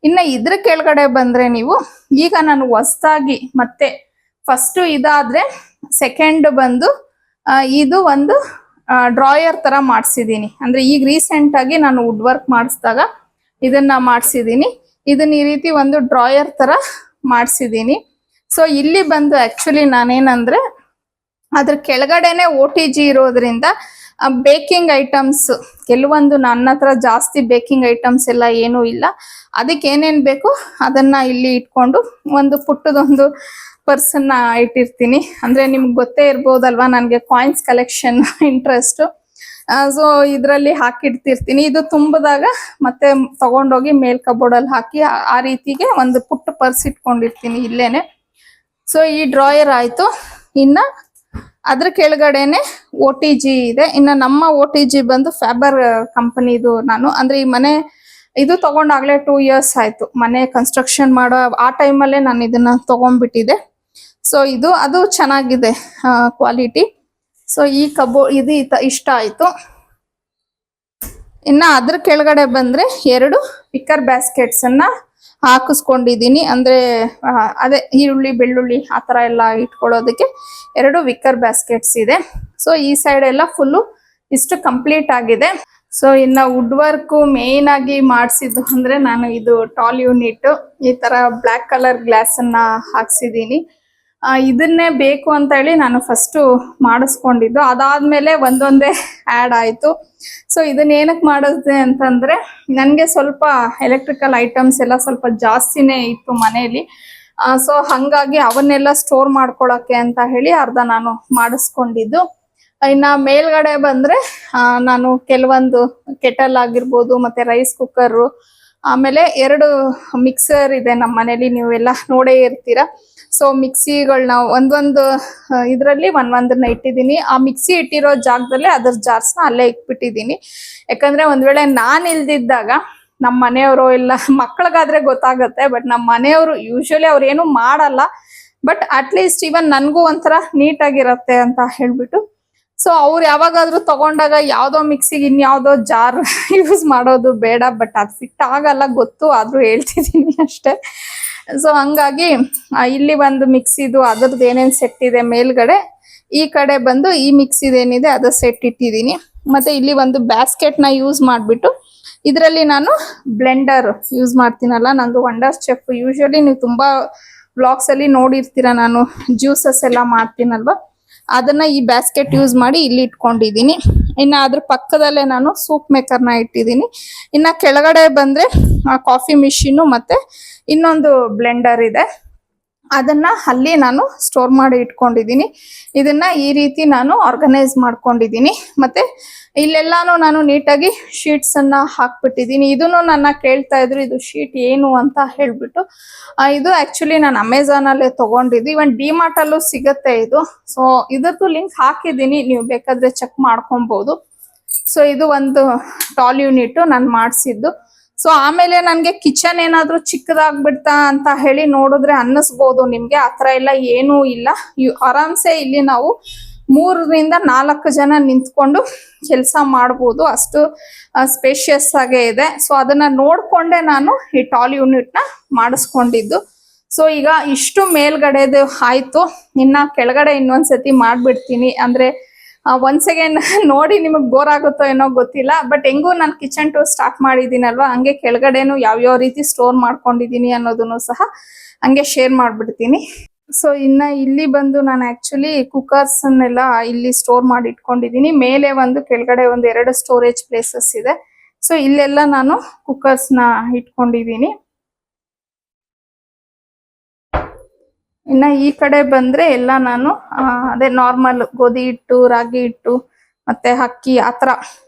ಇನ್ನ ಇದ್ರ ಕೆಳಗಡೆ ಬಂದ್ರೆ ನೀವು, ಈಗ ನಾನು ಹೊಸದಾಗಿ ಮತ್ತೆ ಫಸ್ಟ್ ಇದಾದ್ರೆ ಸೆಕೆಂಡ್ ಬಂದು ಇದು ಒಂದು ಡ್ರಾಯರ್ ತರ ಮಾಡಿಸಿದೀನಿ. ಅಂದ್ರೆ ಈಗ ರೀಸೆಂಟ್ ಆಗಿ ನಾನು ವುಡ್ ವರ್ಕ್ ಮಾಡಿಸಿದಾಗ ಇದನ್ನ ಮಾಡಿಸಿದೀನಿ. ಇದನ್ನ ಈ ರೀತಿ ಒಂದು ಡ್ರಾಯರ್ ತರ ಮಾಡಿಸಿದೀನಿ. ಸೊ ಇಲ್ಲಿ ಬಂದು ಆಕ್ಚುಲಿ ನಾನೇನಂದ್ರೆ ಅದ್ರ ಕೆಳಗಡೆನೆ OTG ಇರೋದ್ರಿಂದ ಬೇಕಿಂಗ್ ಐಟಮ್ಸ್ ಕೆಲವೊಂದು ನನ್ನ ಹತ್ರ ಜಾಸ್ತಿ ಬೇಕಿಂಗ್ ಐಟಮ್ಸ್ ಎಲ್ಲ ಏನೂ ಇಲ್ಲ. ಅದಕ್ಕೆ ಏನೇನ್ ಬೇಕು ಅದನ್ನ ಇಲ್ಲಿ ಇಟ್ಕೊಂಡು ಒಂದು ಪುಟ್ಟದೊಂದು ಪರ್ಸನ್ನ ಇಟ್ಟಿರ್ತೀನಿ. ಅಂದ್ರೆ ನಿಮ್ಗೆ ಗೊತ್ತೇ ಇರ್ಬೋದಲ್ವಾ, ನನಗೆ ಕಾಯಿನ್ಸ್ ಕಲೆಕ್ಷನ್ ಇಂಟ್ರೆಸ್ಟ್. ಸೊ ಇದರಲ್ಲಿ ಹಾಕಿಡ್ತಿರ್ತೀನಿ. ಇದು ತುಂಬದಾಗ ಮತ್ತೆ ತಗೊಂಡೋಗಿ ಮೇಲ್ ಕಬೋರ್ಡಲ್ಲಿ ಹಾಕಿ ಆ ರೀತಿಗೆ ಒಂದು ಪುಟ್ಟ ಪರ್ಸ್ ಇಟ್ಕೊಂಡಿರ್ತೀನಿ ಇಲ್ಲೇನೆ. ಸೊ ಈ ಡ್ರಾಯರ್ ಆಯ್ತು. ಇನ್ನ ಅದ್ರ ಕೆಳಗಡೆನೆ OTG ಇದೆ. ಇನ್ನ ನಮ್ಮ OTG ಬಂದು ಫ್ಯಾಬರ್ ಕಂಪನಿದು. ನಾನು ಅಂದ್ರೆ ಈ ಮನೆ ಇದು ತಗೊಂಡಾಗ್ಲೇ 2 years ಆಯ್ತು. ಮನೆ ಕನ್ಸ್ಟ್ರಕ್ಷನ್ ಮಾಡೋ ಆ ಟೈಮಲ್ಲೇ ನಾನು ಇದನ್ನ ತಗೊಂಡ್ಬಿಟ್ಟಿದೆ. ಸೊ ಅದು ಚೆನ್ನಾಗಿದೆ ಕ್ವಾಲಿಟಿ. ಸೊ ಈ ಇದು ಇಷ್ಟ ಆಯ್ತು. ಇನ್ನ ಅದ್ರ ಕೆಳಗಡೆ ಬಂದ್ರೆ 2 ಪಿಕ್ಕರ್ ಬ್ಯಾಸ್ಕೆಟ್ಸ್ ಅನ್ನ ಹಾಕಿಸ್ಕೊಂಡಿದೀನಿ. ಅಂದ್ರೆ ಅದೇ ಈರುಳ್ಳಿ, ಬೆಳ್ಳುಳ್ಳಿ ಆ ತರ ಎಲ್ಲ ಇಟ್ಕೊಳ್ಳೋದಕ್ಕೆ 2 ವಿಕ್ಕರ್ ಬ್ಯಾಸ್ಕೆಟ್ಸ್ ಇದೆ. ಸೊ ಈ ಸೈಡ್ ಎಲ್ಲ ಫುಲ್ಲು ಇಷ್ಟು ಕಂಪ್ಲೀಟ್ ಆಗಿದೆ. ಸೊ ಇನ್ನ ವುಡ್ ವರ್ಕ್ ಮೇನ್ ಆಗಿ ಮಾಡಿಸಿದ್ದು ಅಂದ್ರೆ ನಾನು ಇದು ಟಾಲ್ ಯೂನಿಟ್ ಈ ತರ ಬ್ಲ್ಯಾಕ್ ಕಲರ್ ಗ್ಲಾಸ್ ಅನ್ನ ಹಾಕ್ಸಿದೀನಿ. ಇದನ್ನೇ ಬೇಕು ಅಂತ ಹೇಳಿ ನಾನು ಫಸ್ಟ್ ಮಾಡಿಸ್ಕೊಂಡಿದ್ದು. ಅದಾದ್ಮೇಲೆ ಒಂದೊಂದೇ ಆಡ್ ಆಯ್ತು. ಸೊ ಇದನ್ನ ಏನಕ್ಕೆ ಮಾಡಿದೆ ಅಂತಂದ್ರೆ ನನಗೆ ಸ್ವಲ್ಪ ಎಲೆಕ್ಟ್ರಿಕಲ್ ಐಟಮ್ಸ್ ಎಲ್ಲ ಸ್ವಲ್ಪ ಜಾಸ್ತಿನೇ ಇತ್ತು ಮನೆಯಲ್ಲಿ. ಸೊ ಹಂಗಾಗಿ ಅವನ್ನೆಲ್ಲ ಸ್ಟೋರ್ ಮಾಡ್ಕೊಳಕ್ಕೆ ಅಂತ ಹೇಳಿ ಅರ್ಧ ನಾನು ಮಾಡಿಸ್ಕೊಂಡಿದ್ದು. ಇನ್ನ ಮೇಲ್ಗಡೆ ಬಂದ್ರೆ ನಾನು ಕೆಲವೊಂದು ಕೆಟಲ್ ಆಗಿರ್ಬೋದು, ಮತ್ತೆ ರೈಸ್ ಕುಕ್ಕರು, ಆಮೇಲೆ 2 ಮಿಕ್ಸರ್ ಇದೆ ನಮ್ಮ ಮನೇಲಿ, ನೀವೆಲ್ಲ ನೋಡೇ ಇರ್ತೀರಾ. ಸೊ ಮಿಕ್ಸಿಗಳನ್ನ ಒಂದೊಂದು ಇದರಲ್ಲಿ ಒಂದೊಂದನ್ನ ಇಟ್ಟಿದ್ದೀನಿ. ಆ ಮಿಕ್ಸಿ ಇಟ್ಟಿರೋ ಜಾಗದಲ್ಲಿ ಅದ್ರ ಜಾರ್ಸ್ನ ಅಲ್ಲೇ ಇಟ್ಬಿಟ್ಟಿದ್ದೀನಿ. ಯಾಕಂದ್ರೆ ಒಂದ್ ವೇಳೆ ನಾನ್ ಇಲ್ದಿದ್ದಾಗ ನಮ್ಮ ಮನೆಯವರು ಇಲ್ಲ, ಮಕ್ಳಿಗಾದ್ರೆ ಗೊತ್ತಾಗುತ್ತೆ, ಬಟ್ ನಮ್ಮ ಮನೆಯವರು ಯೂಶಲಿ ಅವ್ರು ಏನು ಮಾಡಲ್ಲ. ಬಟ್ ಅಟ್ಲೀಸ್ಟ್ ಇವನ್ ನನ್ಗೂ ಒಂಥರ ನೀಟಾಗಿರತ್ತೆ ಅಂತ ಹೇಳ್ಬಿಟ್ಟು ಸೊ ಅವ್ರು ಯಾವಾಗಾದ್ರೂ ತಗೊಂಡಾಗ ಯಾವ್ದೋ ಮಿಕ್ಸಿಗೆ ಇನ್ಯಾವುದೋ ಜಾರ್ ಯೂಸ್ ಮಾಡೋದು ಬೇಡ. ಬಟ್ ಅದು ಫಿಟ್ ಆಗಲ್ಲ ಗೊತ್ತು, ಆದ್ರೂ ಹೇಳ್ತಿದ್ದೀನಿ ಅಷ್ಟೇ. ಸೊ ಹಂಗಾಗಿ ಇಲ್ಲಿ ಒಂದು ಮಿಕ್ಸಿದು ಅದ್ರದ್ದು ಏನೇನ್ ಸೆಟ್ ಇದೆ ಮೇಲ್ಗಡೆ, ಈ ಕಡೆ ಬಂದು ಈ ಮಿಕ್ಸಿದು ಏನಿದೆ ಅದ ಸೆಟ್ ಇಟ್ಟಿದ್ದೀನಿ. ಮತ್ತೆ ಇಲ್ಲಿ ಒಂದು ಬ್ಯಾಸ್ಕೆಟ್ ನ ಯೂಸ್ ಮಾಡ್ಬಿಟ್ಟು ಇದರಲ್ಲಿ ನಾನು ಬ್ಲೆಂಡರ್ ಯೂಸ್ ಮಾಡ್ತೀನಲ್ಲ, ನಂದು ವಂಡರ್ ಚೆಫ್. ಯೂಶಲಿ ನೀವು ತುಂಬಾ ವ್ಲಾಗ್ಸ್ ಅಲ್ಲಿ ನೋಡಿರ್ತೀರ, ನಾನು ಜ್ಯೂಸಸ್ ಎಲ್ಲ ಮಾಡ್ತೀನಲ್ವಾ, ಅದನ್ನ ಈ ಬ್ಯಾಸ್ಕೆಟ್ ಯೂಸ್ ಮಾಡಿ ಇಲ್ಲಿ ಇಟ್ಕೊಂಡಿದ್ದೀನಿ. ಇನ್ನ ಅದ್ರ ಪಕ್ಕದಲ್ಲೇ ನಾನು ಸೂಪ್ ಮೇಕರ್ನ ಇಟ್ಟಿದ್ದೀನಿ. ಇನ್ನ ಕೆಳಗಡೆ ಬಂದ್ರೆ ಕಾಫಿ ಮಿಷಿನು ಮತ್ತೆ ಇನ್ನೊಂದು ಬ್ಲೆಂಡರ್ ಇದೆ, ಅದನ್ನ ಅಲ್ಲಿ ನಾನು ಸ್ಟೋರ್ ಮಾಡಿ ಇಟ್ಕೊಂಡಿದ್ದೀನಿ. ಇದನ್ನ ಈ ರೀತಿ ನಾನು ಆರ್ಗನೈಸ್ ಮಾಡ್ಕೊಂಡಿದ್ದೀನಿ. ಮತ್ತೆ ಇಲ್ಲೆಲ್ಲಾನು ನಾನು ನೀಟಾಗಿ ಶೀಟ್ಸ್ ಅನ್ನ ಹಾಕ್ಬಿಟ್ಟಿದ್ದೀನಿ. ಇದನ್ನು ನನ್ನ ಕೇಳ್ತಾ ಇದ್ರು, ಇದು ಶೀಟ್ ಏನು ಅಂತ ಹೇಳ್ಬಿಟ್ಟು. ಇದು ಆಕ್ಚುಲಿ ನಾನು ಅಮೆಝಾನ್ ಅಲ್ಲೇ ತಗೊಂಡಿದ್ದು. ಇವನ್ ಡಿಮಾರ್ಟ್ ಅಲ್ಲೂ ಸಿಗತ್ತೆ ಇದು. ಸೊ ಇದರದ್ದು ಲಿಂಕ್ ಹಾಕಿದ್ದೀನಿ, ನೀವು ಬೇಕಾದ್ರೆ ಚೆಕ್ ಮಾಡ್ಕೊಬಹುದು. ಸೊ ಇದು ಒಂದು ಟಾಲ್ ಯೂನಿಟ್ ನಾನು ಮಾಡಿಸಿದ್ದು. ಸೊ ಆಮೇಲೆ ನನ್ಗೆ ಕಿಚನ್ ಏನಾದ್ರೂ ಚಿಕ್ಕದಾಗ್ಬಿಡ್ತಾ ಅಂತ ಹೇಳಿ ನೋಡಿದ್ರೆ ಅನ್ನಿಸ್ಬೋದು ನಿಮ್ಗೆ. ಆತರ ಎಲ್ಲ ಏನೂ ಇಲ್ಲ. ಆರಾಮ್ಸೆ ಇಲ್ಲಿ ನಾವು 3 ರಿಂದ 4 ಜನ ನಿಂತ್ಕೊಂಡು ಕೆಲಸ ಮಾಡ್ಬೋದು, ಅಷ್ಟು ಸ್ಪೇಷಿಯಸ್ ಆಗೇ ಇದೆ. ಸೊ ಅದನ್ನ ನೋಡ್ಕೊಂಡೆ ನಾನು ಈ ಟಾಲ್ ಯೂನಿಟ್ ನ ಮಾಡಿಸ್ಕೊಂಡಿದ್ದು. ಸೊ ಈಗ ಇಷ್ಟು ಮೇಲ್ಗಡೆದು ಆಯ್ತು. ಇನ್ನ ಕೆಳಗಡೆ ಇನ್ನೊಂದ್ಸತಿ ಮಾಡ್ಬಿಡ್ತೀನಿ. ಅಂದ್ರೆ ಒನ್ಸ್ ಅಗೇನ್ ನೋಡಿ ನಿಮಗ್ ಬೋರ್ ಆಗುತ್ತೋ ಏನೋ ಗೊತ್ತಿಲ್ಲ, ಬಟ್ ಹೆಂಗೂ ನಾನು ಕಿಚನ್ ಟೂರ್ ಸ್ಟಾರ್ಟ್ ಮಾಡಿದ್ದೀನಲ್ವಾ, ಹಂಗೆ ಕೆಳಗಡೆನು ಯಾವ್ಯಾವ ರೀತಿ ಸ್ಟೋರ್ ಮಾಡ್ಕೊಂಡಿದೀನಿ ಅನ್ನೋದನ್ನು ಸಹ ಹಂಗೆ ಶೇರ್ ಮಾಡ್ಬಿಡ್ತೀನಿ. ಸೊ ಇನ್ನ ಇಲ್ಲಿ ಬಂದು ನಾನು ಆಕ್ಚುಲಿ ಕುಕ್ಕರ್ಸ್ ಅನ್ನೆಲ್ಲ ಇಲ್ಲಿ ಸ್ಟೋರ್ ಮಾಡಿ ಇಟ್ಕೊಂಡಿದೀನಿ. ಮೇಲೆ ಒಂದು, ಕೆಳಗಡೆ ಒಂದು 2 ಸ್ಟೋರೇಜ್ ಪ್ಲೇಸಸ್ ಇದೆ. ಸೊ ಇಲ್ಲೆಲ್ಲ ನಾನು ಕುಕ್ಕರ್ಸ್ ನ ಇಟ್ಕೊಂಡಿದೀನಿ. ಇನ್ನ ಈ ಕಡೆ ಬಂದ್ರೆ ಎಲ್ಲ ನಾನು ಅದೇ ನಾರ್ಮಲ್ ಗೋಧಿ ಹಿಟ್ಟು, ರಾಗಿ ಹಿಟ್ಟು ಮತ್ತೆ ಅಕ್ಕಿ ಆತರ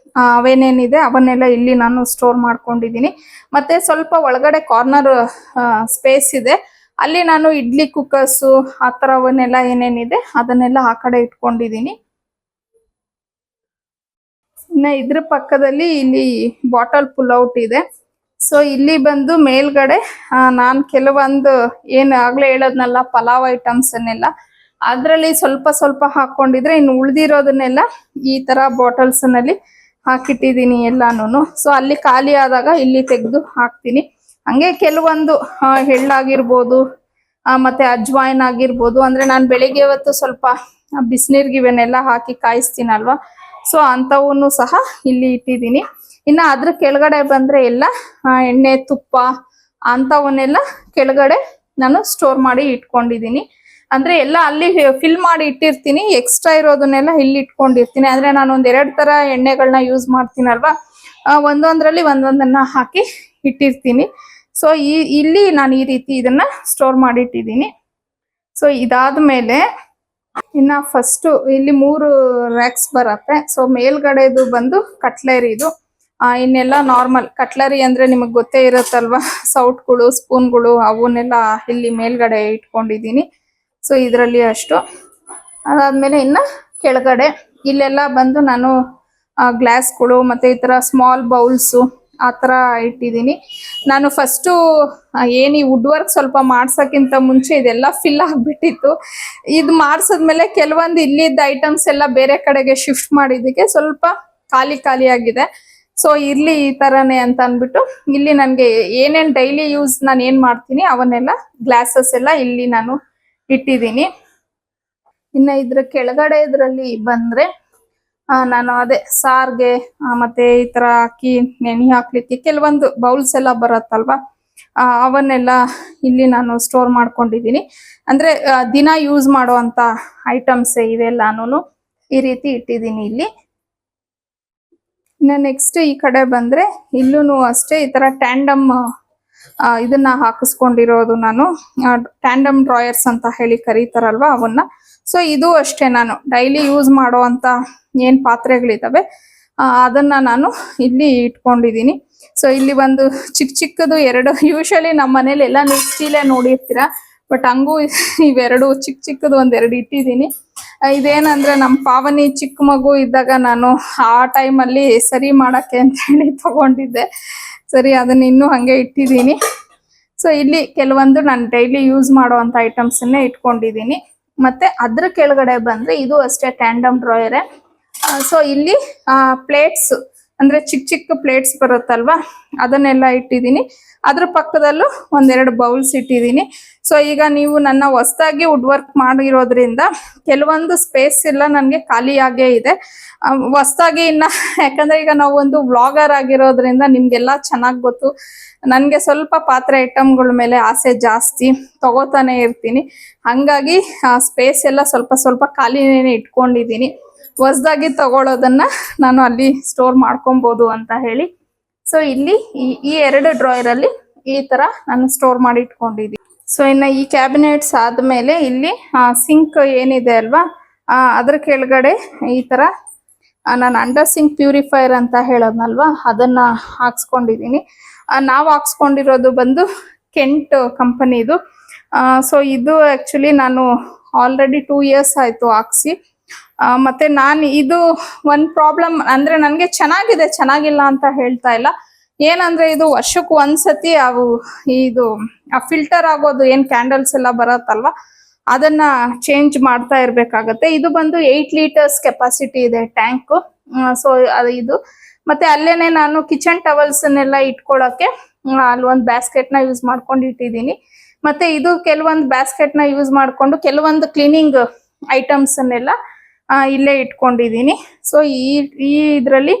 ಅವೇನೇನಿದೆ ಅವನ್ನೆಲ್ಲ ಇಲ್ಲಿ ನಾನು ಸ್ಟೋರ್ ಮಾಡ್ಕೊಂಡಿದ್ದೀನಿ. ಮತ್ತೆ ಸ್ವಲ್ಪ ಒಳಗಡೆ ಕಾರ್ನರ್ ಸ್ಪೇಸ್ ಇದೆ, ಅಲ್ಲಿ ನಾನು ಇಡ್ಲಿ ಕುಕ್ಕರ್ಸು ಆ ಥರವನ್ನೆಲ್ಲ ಏನೇನಿದೆ ಅದನ್ನೆಲ್ಲ ಆ ಕಡೆ ಇಟ್ಕೊಂಡಿದ್ದೀನಿ. ಇನ್ನ ಇದ್ರ ಪಕ್ಕದಲ್ಲಿ ಇಲ್ಲಿ ಬಾಟಲ್ ಪುಲ್ ಔಟ್ ಇದೆ. ಸೊ ಇಲ್ಲಿ ಬಂದು ಮೇಲ್ಗಡೆ ನಾನು ಕೆಲವೊಂದು ಏನ್ ಆಗ್ಲೇ ಹೇಳೋದ್ನಲ್ಲ ಪಲಾವ್ ಐಟಮ್ಸ್ ಅನ್ನೆಲ್ಲ ಅದ್ರಲ್ಲಿ ಸ್ವಲ್ಪ ಸ್ವಲ್ಪ ಹಾಕೊಂಡಿದ್ರೆ ಇನ್ನು ಉಳ್ದಿರೋದನ್ನೆಲ್ಲ ಈ ತರ ಬಾಟಲ್ಸ್ ನಲ್ಲಿ ಹಾಕಿಟ್ಟಿದೀನಿ ಎಲ್ಲಾನು. ಸೊ ಅಲ್ಲಿ ಖಾಲಿ ಆದಾಗ ಇಲ್ಲಿ ತೆಗೆದು ಹಾಕ್ತೀನಿ. ಹಂಗೆ ಕೆಲವೊಂದು ಎಳ್ಳಾಗಿರ್ಬೋದು ಮತ್ತೆ ಅಜ್ವಾಯಿನ್ ಆಗಿರ್ಬೋದು, ಅಂದ್ರೆ ನಾನು ಬೆಳಿಗ್ಗೆ ಹೊತ್ತು ಸ್ವಲ್ಪ ಬಿಸಿನೀರ್ಗೆ ಇವನ್ನೆಲ್ಲ ಹಾಕಿ ಕಾಯಿಸ್ತೀನಲ್ವಾ, ಸೊ ಅಂಥವನ್ನು ಸಹ ಇಲ್ಲಿ ಇಟ್ಟಿದ್ದೀನಿ. ಇನ್ನು ಅದ್ರ ಕೆಳಗಡೆ ಬಂದ್ರೆ ಎಲ್ಲ ಎಣ್ಣೆ, ತುಪ್ಪ ಅಂಥವನ್ನೆಲ್ಲ ಕೆಳಗಡೆ ನಾನು ಸ್ಟೋರ್ ಮಾಡಿ ಇಟ್ಕೊಂಡಿದ್ದೀನಿ. ಅಂದ್ರೆ ಎಲ್ಲ ಅಲ್ಲಿ ಫಿಲ್ ಮಾಡಿ ಇಟ್ಟಿರ್ತೀನಿ, ಎಕ್ಸ್ಟ್ರಾ ಇರೋದನ್ನೆಲ್ಲ ಇಲ್ಲಿ ಇಟ್ಕೊಂಡಿರ್ತೀನಿ. ಅಂದ್ರೆ ನಾನು ಒಂದ್ 2 ತರ ಎಣ್ಣೆಗಳನ್ನ ಯೂಸ್ ಮಾಡ್ತೀನಲ್ವಾ, ಒಂದೊಂದ್ರಲ್ಲಿ ಒಂದೊಂದನ್ನ ಹಾಕಿ ಇಟ್ಟಿರ್ತೀನಿ. ಸೊ ಇಲ್ಲಿ ನಾನು ಈ ರೀತಿ ಇದನ್ನ ಸ್ಟೋರ್ ಮಾಡಿ ಇಟ್ಟಿದ್ದೀನಿ. ಸೊ ಇದಾದ್ಮೇಲೆ ಇನ್ನ ಫಸ್ಟ್ ಇಲ್ಲಿ 3 ರ್ಯಾಕ್ಸ್ ಬರತ್ತೆ. ಸೊ ಮೇಲ್ಗಡೆದು ಬಂದು ಕಟ್ಲರಿ ಇದು. ಇನ್ನೆಲ್ಲ ನಾರ್ಮಲ್ ಕಟ್ಲರಿ ಅಂದ್ರೆ ನಿಮಗೆ ಗೊತ್ತೇ ಇರುತ್ತಲ್ವಾ, ಸೌಟ್ಗಳು, ಸ್ಪೂನ್ಗಳು ಅವನ್ನೆಲ್ಲ ಇಲ್ಲಿ ಮೇಲ್ಗಡೆ ಇಟ್ಕೊಂಡಿದ್ದೀನಿ. ಸೊ ಇದರಲ್ಲಿ ಅಷ್ಟು. ಅದಾದ್ಮೇಲೆ ಇನ್ನ ಕೆಳಗಡೆ ಇಲ್ಲೆಲ್ಲ ಬಂದು ನಾನು ಗ್ಲಾಸ್ಗಳು ಮತ್ತೆ ಈ ತರ ಸ್ಮಾಲ್ ಬೌಲ್ಸು ಆ ತರ ಇಟ್ಟಿದ್ದೀನಿ. ನಾನು ಫಸ್ಟು ಈ ವುಡ್ ವರ್ಕ್ ಸ್ವಲ್ಪ ಮಾಡ್ಸಕ್ಕಿಂತ ಮುಂಚೆ ಇದೆಲ್ಲ ಫಿಲ್ ಆಗ್ಬಿಟ್ಟಿತ್ತು. ಇದು ಮಾಡ್ಸದ್ಮೇಲೆ ಕೆಲವೊಂದು ಇಲ್ಲಿದ್ದ ಐಟಮ್ಸ್ ಎಲ್ಲ ಬೇರೆ ಕಡೆಗೆ ಶಿಫ್ಟ್ ಮಾಡಿದ್ದಕ್ಕೆ ಸ್ವಲ್ಪ ಖಾಲಿ ಆಗಿದೆ. ಸೊ ಇರ್ಲಿ ಈ ತರನೇ ಅಂತ ಅನ್ಬಿಟ್ಟು ಇಲ್ಲಿ ನನ್ಗೆ ಏನೇನ್ ಡೈಲಿ ಯೂಸ್ ನಾನು ಏನ್ ಮಾಡ್ತೀನಿ ಅವನ್ನೆಲ್ಲ ಗ್ಲಾಸಸ್ ಎಲ್ಲ ಇಲ್ಲಿ ನಾನು ಇಟ್ಟಿದ್ದೀನಿ. ಇನ್ನ ಇದ್ರ ಕೆಳಗಡೆ ಇದ್ರಲ್ಲಿ ಬಂದ್ರೆ ನಾನು ಅದೇ ಸಾರ್ಗೆ ಮತ್ತೆ ಈ ತರ ಅಕ್ಕಿ ನೆನೆ ಹಾಕ್ಲಿಕ್ಕೆ ಕೆಲವೊಂದು ಬೌಲ್ಸ್ ಎಲ್ಲ ಬರತ್ತಲ್ವಾ, ಅವನ್ನೆಲ್ಲ ಇಲ್ಲಿ ನಾನು ಸ್ಟೋರ್ ಮಾಡ್ಕೊಂಡಿದ್ದೀನಿ. ಅಂದ್ರೆ ದಿನ ಯೂಸ್ ಮಾಡುವಂತ ಐಟಮ್ಸ್ ಇವೆಲ್ಲಾನು ಈ ರೀತಿ ಇಟ್ಟಿದ್ದೀನಿ ಇಲ್ಲಿ. ಇನ್ನು ನೆಕ್ಸ್ಟ್ ಈ ಕಡೆ ಬಂದ್ರೆ ಇಲ್ಲೂ ಅಷ್ಟೇ ಈ ತರ ಟ್ಯಾಂಡಮ್ ಇದನ್ನ ಹಾಕಿಸ್ಕೊಂಡಿರೋದು ನಾನು, ಟ್ಯಾಂಡಮ್ ಡ್ರಾಯರ್ಸ್ ಅಂತ ಹೇಳಿ ಕರೀತಾರಲ್ವಾ ಅವನ್ನ. ಸೊ ಇದು ಅಷ್ಟೇ ನಾನು ಡೈಲಿ ಯೂಸ್ ಮಾಡುವಂತ ಏನ್ ಪಾತ್ರೆಗಳಿದಾವೆ ಅದನ್ನ ನಾನು ಇಲ್ಲಿ ಇಟ್ಕೊಂಡಿದ್ದೀನಿ. ಸೊ ಇಲ್ಲಿ ಒಂದು ಚಿಕ್ಕದು 2 ಯೂಶಲಿ ನಮ್ಮ ಮನೇಲಿ ಎಲ್ಲ ನೀವು ಸ್ಟೀಲೇ ನೋಡಿರ್ತೀರಾ, ಬಟ್ ಹಂಗೂ ಇವೆರಡು ಚಿಕ್ಕದು 1-2 ಇಟ್ಟಿದ್ದೀನಿ. ಇದೇನಂದ್ರೆ ನಮ್ಮ ಪಾವನಿ ಚಿಕ್ಕ ಮಗು ಇದ್ದಾಗ ನಾನು ಆ ಟೈಮಲ್ಲಿ ಸರಿ ಮಾಡಕ್ಕೆ ಅಂತ ಹೇಳಿ ತಗೊಂಡಿದ್ದೆ. ಸರಿ ಅದನ್ನ ಇನ್ನೂ ಹಂಗೆ ಇಟ್ಟಿದ್ದೀನಿ. ಸೊ ಇಲ್ಲಿ ಕೆಲವೊಂದು ನಾನು ಡೈಲಿ ಯೂಸ್ ಮಾಡುವಂತ ಐಟಮ್ಸ್ ಅನ್ನೇ ಇಟ್ಕೊಂಡಿದ್ದೀನಿ. ಮತ್ತೆ ಅದ್ರ ಕೆಳಗಡೆ ಬಂದ್ರೆ ಇದು ಅಷ್ಟೇ ಟ್ಯಾಂಡಮ್ ಡ್ರಾಯರೇ. ಸೊ ಇಲ್ಲಿ ಪ್ಲೇಟ್ಸ್ ಅಂದ್ರೆ ಚಿಕ್ಕ ಪ್ಲೇಟ್ಸ್ ಬರುತ್ತಲ್ವಾ ಅದನ್ನೆಲ್ಲ ಇಟ್ಟಿದ್ದೀನಿ. ಅದ್ರ ಪಕ್ಕದಲ್ಲೂ 1-2 ಬೌಲ್ಸ್ ಇಟ್ಟಿದ್ದೀನಿ. ಸೊ ಈಗ ನೀವು ನನ್ನ ಹೊಸದಾಗಿ ವುಡ್ ವರ್ಕ್ ಮಾಡಿರೋದ್ರಿಂದ ಕೆಲವೊಂದು ಸ್ಪೇಸ್ ಎಲ್ಲ ನನಗೆ ಖಾಲಿಯಾಗೇ ಇದೆ. ಹೊಸದಾಗಿ ಯಾಕಂದ್ರೆ ಈಗ ನಾವು ಒಂದು ವ್ಲಾಗರ್ ಆಗಿರೋದ್ರಿಂದ ನಿಮ್ಗೆಲ್ಲ ಚೆನ್ನಾಗಿ ಗೊತ್ತು, ನನ್ಗೆ ಸ್ವಲ್ಪ ಪಾತ್ರೆ ಐಟಮ್ಗಳ ಮೇಲೆ ಆಸೆ ಜಾಸ್ತಿ, ತಗೋತಾನೆ ಇರ್ತೀನಿ. ಹಂಗಾಗಿ ಸ್ಪೇಸ್ ಎಲ್ಲ ಸ್ವಲ್ಪ ಖಾಲಿನೇ ಇಟ್ಕೊಂಡಿದ್ದೀನಿ. ಹೊಸದಾಗಿ ತಗೊಳ್ಳೋದನ್ನ ನಾನು ಅಲ್ಲಿ ಸ್ಟೋರ್ ಮಾಡ್ಕೊಬಹುದು ಅಂತ ಹೇಳಿ. ಸೊ ಇಲ್ಲಿ ಈ 2 ಡ್ರಾಯರ್ ಅಲ್ಲಿ ಈ ತರ ನಾನು ಸ್ಟೋರ್ ಮಾಡಿ ಇಟ್ಕೊಂಡಿದ್ದೀನಿ. ಸೊ ಇನ್ನ ಈ ಕ್ಯಾಬಿನೆಟ್ಸ್ ಆದ್ಮೇಲೆ ಇಲ್ಲಿ ಸಿಂಕ್ ಏನಿದೆ ಅಲ್ವಾ, ಅದ್ರ ಕೆಳಗಡೆ ಈ ತರ ನಾನು ಅಂಡರ್ ಸಿಂಕ್ ಪ್ಯೂರಿಫೈಯರ್ ಅಂತ ಹೇಳೋದ್ನಲ್ವಾ ಅದನ್ನ ಹಾಕ್ಸ್ಕೊಂಡಿದ್ದೀನಿ. ನಾವು ಹಾಕ್ಸ್ಕೊಂಡಿರೋದು ಬಂದು ಕೆಂಟ್ ಕಂಪನಿದು. ಸೊ ಇದು ಆಕ್ಚುಲಿ ನಾನು ಆಲ್ರೆಡಿ 2 ಇಯರ್ಸ್ ಆಯ್ತು ಹಾಕ್ಸಿ. ಮತ್ತೆ ನಾನು ಇದು ಒಂದ್ ಪ್ರಾಬ್ಲಮ್ ಅಂದ್ರೆ ನನ್ಗೆ ಚೆನ್ನಾಗಿಲ್ಲ ಅಂತ ಹೇಳ್ತಾ ಇಲ್ಲ, ಏನಂದ್ರೆ ಇದು ವರ್ಷಕ್ಕೆ ಒಂದ್ಸತಿ ಇದು ಫಿಲ್ಟರ್ ಆಗೋದು ಏನ್ ಕ್ಯಾಂಡಲ್ಸ್ ಎಲ್ಲ ಬರತ್ತಲ್ವಾ ಅದನ್ನ ಚೇಂಜ್ ಮಾಡ್ತಾ ಇರ್ಬೇಕಾಗತ್ತೆ. ಇದು ಬಂದು 8 ಲೀಟರ್ಸ್ ಕೆಪಾಸಿಟಿ ಇದೆ ಟ್ಯಾಂಕ್. ಸೊ ಇದು ಮತ್ತೆ ಅಲ್ಲೇನೆ ನಾನು ಕಿಚನ್ ಟವಲ್ಸ್ ಅನ್ನೆಲ್ಲ ಇಟ್ಕೊಳಕ್ಕೆ ಅಲ್ಲಿ ಒಂದು ಬ್ಯಾಸ್ಕೆಟ್ ನ ಯೂಸ್ ಮಾಡ್ಕೊಂಡು ಇಟ್ಟಿದ್ದೀನಿ. ಮತ್ತೆ ಇದು ಕೆಲವೊಂದು ಬ್ಯಾಸ್ಕೆಟ್ ನ ಯೂಸ್ ಮಾಡ್ಕೊಂಡು ಕೆಲವೊಂದು ಕ್ಲೀನಿಂಗ್ ಐಟಮ್ಸ್ ಅನ್ನೆಲ್ಲ ಇಲ್ಲೇ ಇಟ್ಕೊಂಡಿದ್ದೀನಿ. ಸೊ ಈ ಇದ್ರಲ್ಲಿ